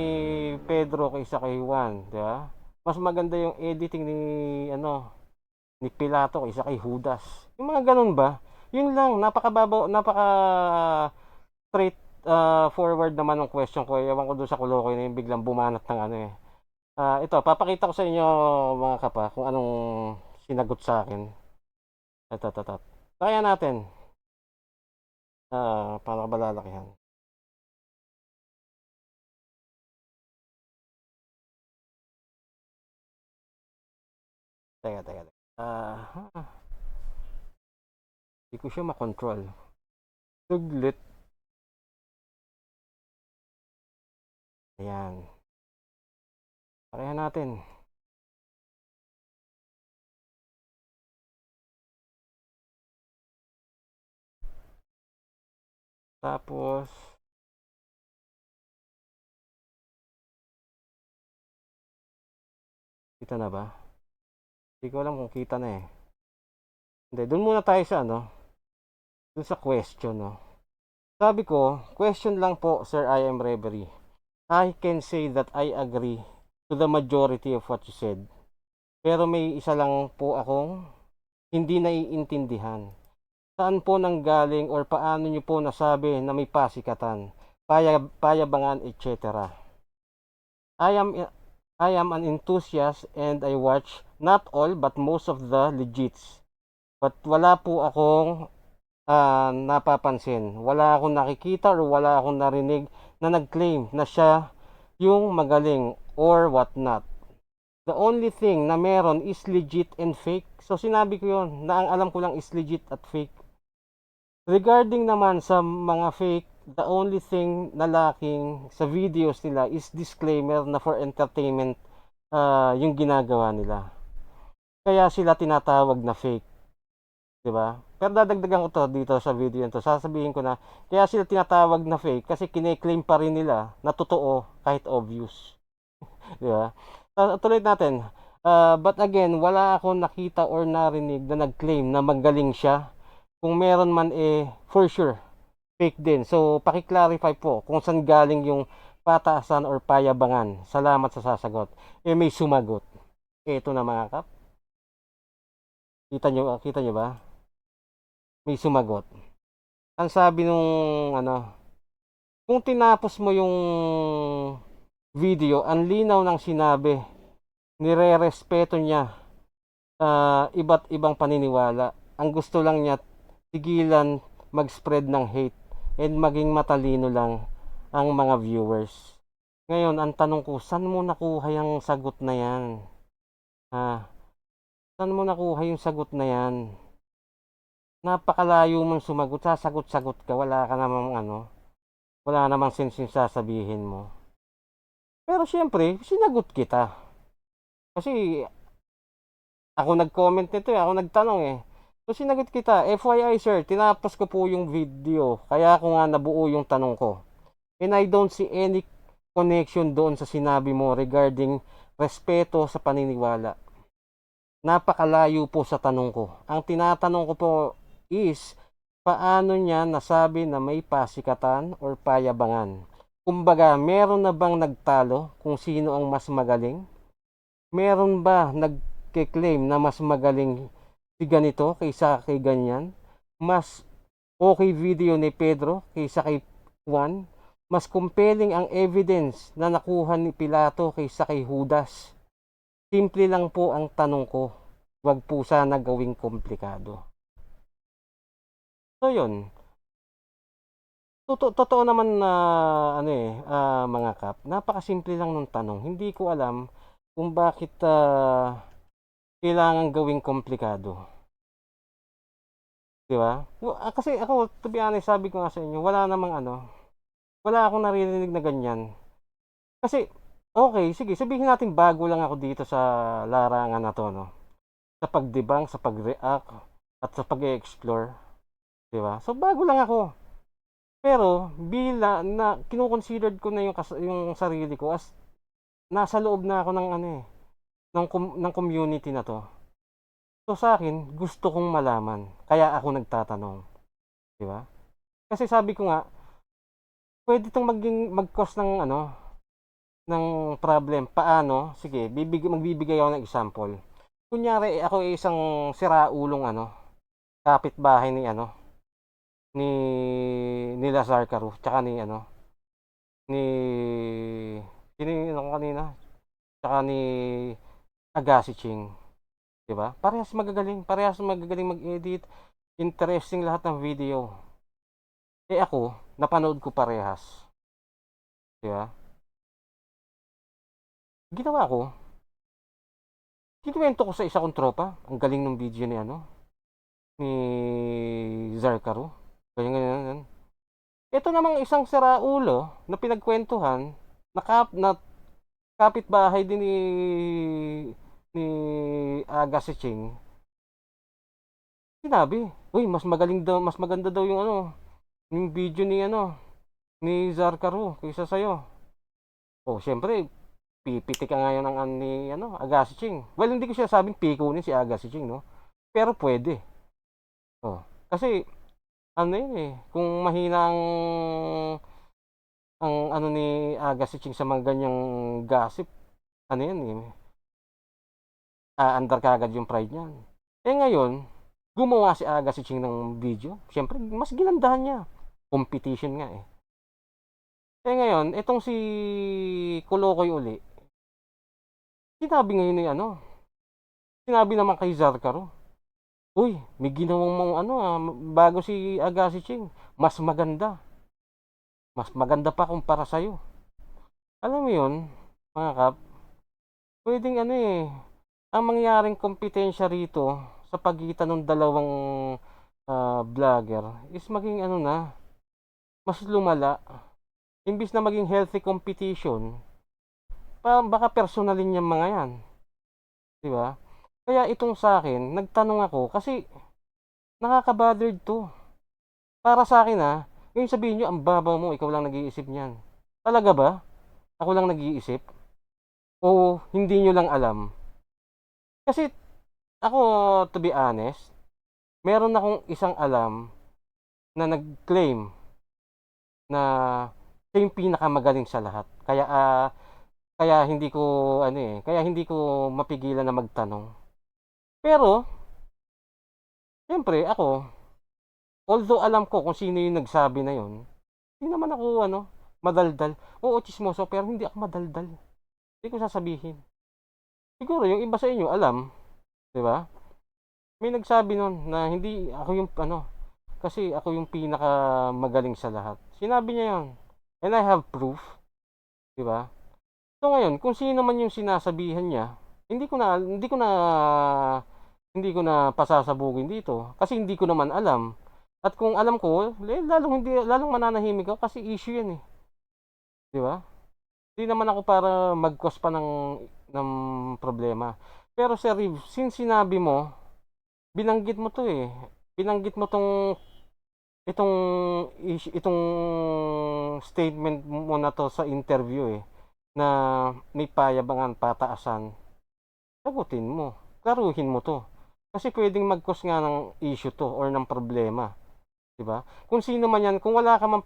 Pedro kaysa kay Juan, di ba? Mas maganda yung editing ni Pilato kaysa kay Judas. Yung mga ganun ba? Yun lang, napaka straight forward naman ng question ko. Ewan ko doon sa kulokoy na yung biglang bumanat ng ito, papakita ko sa inyo mga kapa kung anong sinagot sa akin. Ito. Kaya natin. Paano ka ba lalakihan? Teka. Hindi ko siya makontrol. Tuglit. Ayan. Parehan natin. Tapos kita na ba? Hindi ko alam kung kita na Hindi, doon muna tayo sa doon sa question Sabi ko, question lang po, Sir I am Reverie. I can say that I agree to the majority of what you said. Pero may isa lang po akong hindi naiintindihan. Saan po nanggaling or paano nyo po nasabi na may pasikatan, payabangan, etc. I am I am an enthusiast and I watch not all but most of the legits. But wala po akong napapansin. Wala akong nakikita or wala akong narinig na nag-claim na siya yung magaling or whatnot. The only thing na meron is legit and fake. So sinabi ko yun, na ang alam ko lang is legit at fake. Regarding naman sa mga fake, the only thing na lacking sa videos nila is disclaimer na for entertainment yung ginagawa nila. Kaya sila tinatawag na fake. 'Di ba? Pero dadagdagan ko to dito sa video nito. Sasabihin ko na kaya sila tinatawag na fake kasi kine-claim pa rin nila na totoo kahit obvious. 'Di ba? Tuloy natin. But again, wala akong nakita or narinig na nag-claim na magaling siya. Kung meron man for sure fake din. So paki-clarify po kung saan galing yung pataasan or payabangan. Salamat sa sasagot. May sumagot. Ito na mga kap. Kita nyo ba? May sumagot. Ang sabi nung kung tinapos mo yung video, ang linaw ng sinabi, nire-respeto niya iba't ibang paniniwala. Ang gusto lang niya, tigilan mag-spread ng hate and maging matalino lang ang mga viewers. Ngayon, ang tanong ko, saan mo nakuha yung sagot na yan? Saan mo nakuha yung sagot na yan? Napakalayo mong sumagot, sasagot-sagot ka, wala ka namang wala namang sense yung sasabihin mo. Pero syempre, sinagot kita. Kasi ako nag-comment nito ako nagtanong So sinagot kita, FYI sir, tinapos ko po yung video, kaya ako nga nabuo yung tanong ko. And I don't see any connection doon sa sinabi mo regarding respeto sa paniniwala. Napakalayo po sa tanong ko. Ang tinatanong ko po is, paano niya nasabi na may pasikatan or payabangan? Kumbaga, meron na bang nagtalo kung sino ang mas magaling? Meron ba nagke-claim na mas magaling si ganito kaysa kay ganyan? Mas okay video ni Pedro kaysa kay Juan? Mas compelling ang evidence na nakuha ni Pilato kaysa kay Judas? Simple lang po ang tanong ko. Huwag po sana gawing komplikado. So yun. Totoo naman na mga kap, napakasimple lang ng tanong. Hindi ko alam kung bakit kailangan gawing komplikado. 'Di ba? Kasi ako, to be honest, sabi ko nga sa inyo, wala akong naririnig na ganyan. Kasi okay, sige, sabihin natin bago lang ako dito sa larangan na to, no. Sa pagdebunk, sa pag-react at sa pag-explore, 'di ba? So bago lang ako. Pero bila na kino-considered ko na yung sarili ko as nasa loob na ako ng ng community na to. So sa akin, gusto kong malaman. Kaya ako nagtatanong. 'Di ba? Kasi sabi ko nga, pwede itong mag-cause ng ng problem. Paano? Sige, magbibigay ako ng example. Kunyari ako ay isang siraulong kapitbahay ni Lazar Caru, tsaka ni kanina, tsaka ni Agassi Ching, 'di ba? Parehas magagaling mag-edit, interesting lahat ng video. Ako, napanood ko parehas. 'Di ba? Ginawa ko, kinuwento ko sa isa kong tropa, ang galing ng video ni ni Zarcaro. Ganyan. Ito namang isang siraulo na pinagkwentuhan, na kapitbahay din ni Agassi Ching. Sinabi, uy, mas maganda daw yung video ni Zarcaro kaysa sa'yo. Oh, syempre, pipiti ka ngayon ng ni Agassi Ching. Well, hindi ko siya sabing pikunin si Agassi Ching, no? Pero pwede. Oh, kasi kung mahina ang ni Agassi Ching sa mga ganyang gossip, yan aandar kagad yung pride niyan. Eh ngayon, gumawa si Agassi Ching ng video. Siyempre, mas ginandahan niya. Competition nga eh. Eh ngayon, itong si Kolokoy uli, sinabi ngayon ni sinabi naman kay Zarkaro, uy, may ginawang mong bago si Agassi Ching, mas maganda. Mas maganda pa kumpara sa'yo. Alam mo yun, mga kap, pwedeng ang mangyaring kompetensya rito sa pagitan ng dalawang vlogger is maging mas lumala. Imbis na maging healthy competition, baka personalin yung mga yan. Di ba? Kaya itong sa akin, nagtanong ako kasi nakaka-bothered to. Para sa akin yung sabihin nyo, ang babaw mo, ikaw lang nag-iisip niyan. Talaga ba? Ako lang nag-iisip? O hindi nyo lang alam? Kasi ako, to be honest, meron akong isang alam na nag-claim na siya yung pinakamagaling sa lahat. Kaya hindi ko mapigilan na magtanong. Pero siyempre ako, although alam ko kung sino yung nagsabi na yun, hindi naman ako madaldal. Oo, chismoso, pero hindi ako madaldal. Hindi ko sasabihin. Siguro yung iba sa inyo alam, 'di ba? May nagsabi nun na hindi ako yung kasi ako yung pinakamagaling sa lahat. Sinabi niya 'yon. And I have proof, 'di ba? So ngayon, kung sino man yung sinasabihan niya, hindi ko na pasasabugin dito kasi hindi ko naman alam. At kung alam ko, lalong mananahimik ako kasi issue 'yan eh. 'Di ba? Hindi naman ako para mag-cause pa ng problema. Pero Sir Riv, since sinabi mo, binanggit mo 'to eh. Binanggit mo itong statement mo na 'to sa interview eh, na may payabangan, pataasan. Sagutin mo, klaruhin mo 'to. Kasi pwedeng mag-cause nga ng issue 'to or ng problema. 'Di ba? Kung sino man 'yan, kung wala ka man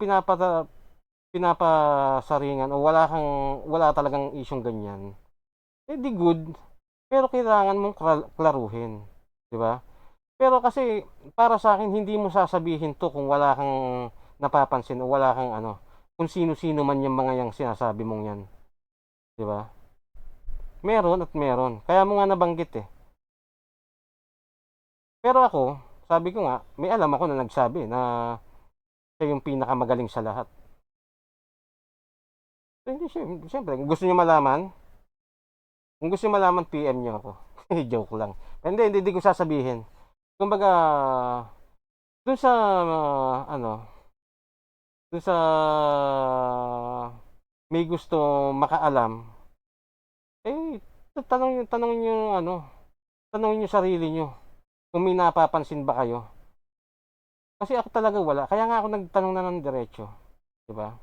pinapasaringan o wala talagang isyong ganyan, eh di good. Pero kailangan mong klaruhin, 'di ba? Pero kasi para sa akin hindi mo sasabihin 'to kung wala kang napapansin o wala kang kung sino-sino man yung mga yang sinasabi mong 'yan. 'Di ba? Meron at meron. Kaya mo nga nabanggit eh. Pero ako, sabi ko nga, may alam ako na nagsabi na siya yung pinakamagaling sa lahat. So, hindi siyempre, kung gusto niyo malaman, PM niyo ako. Joke lang. Hindi ko sasabihin. Kumbaga, dun sa may gusto makaalam, eh tanongin niyo sarili niyo kung may napapansin ba kayo. Kasi ako talaga wala. Kaya nga ako nagtanong na ng diretso, 'di ba?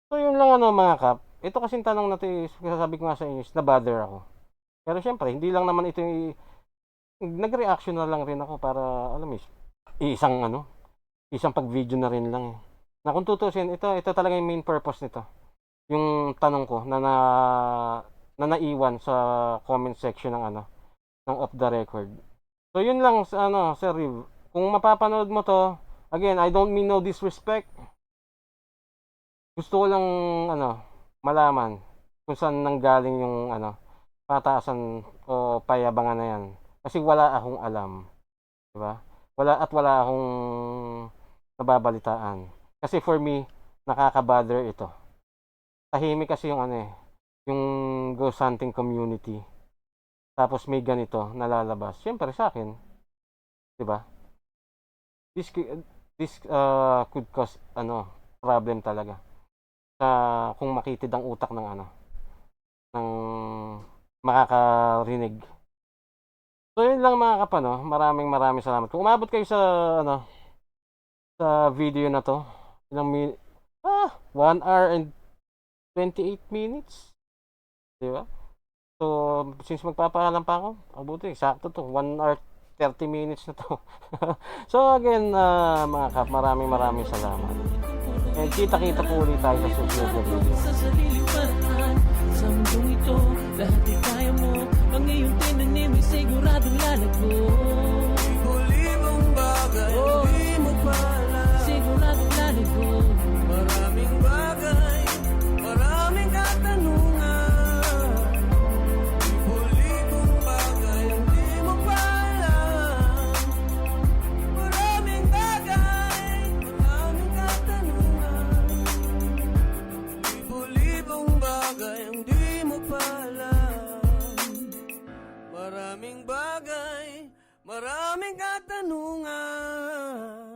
So yun lang mga kap. Ito kasing tanong na 'to, sasabi ko nga sa inyo, na-bother ako. Pero syempre, hindi lang naman ito nag-reaction na lang rin ako para alam mo, isang pag-video na rin lang eh. Na kung tutusin, ito talaga yung main purpose nito. Yung tanong ko na naiwan sa comment section ng off the record. So yun lang Sir Riv. Kung mapapanood mo to, again, I don't mean no disrespect. Gusto ko lang malaman kung saan nanggaling yung pataasan o payabangan na yan. Kasi wala akong alam. 'Di ba? Wala akong nababalitaan. Kasi for me, nakaka-bother ito. Tahimik kasi yung yung ghost hunting community. Tapos may ganito nalalabas. Siyempre sa akin, 'di ba? This could cause problem talaga. Kung makitid ang utak ng ng makakarinig. So yun lang mga kap, maraming salamat. Kung umabot kayo sa sa video na to, 1 hour and 28 minutes. 'Di ba? So since magpapaalam pa ako, abuti sakto to, 1 hour 30 minutes na to. So again, mga kap, maraming salamat. And kita-kita po ulit tayo sa susunod na video. Sa sarili paraan, sa mundong ito, lahat ay kaya mo. pa alam. Maraming bagay, maraming katanungan.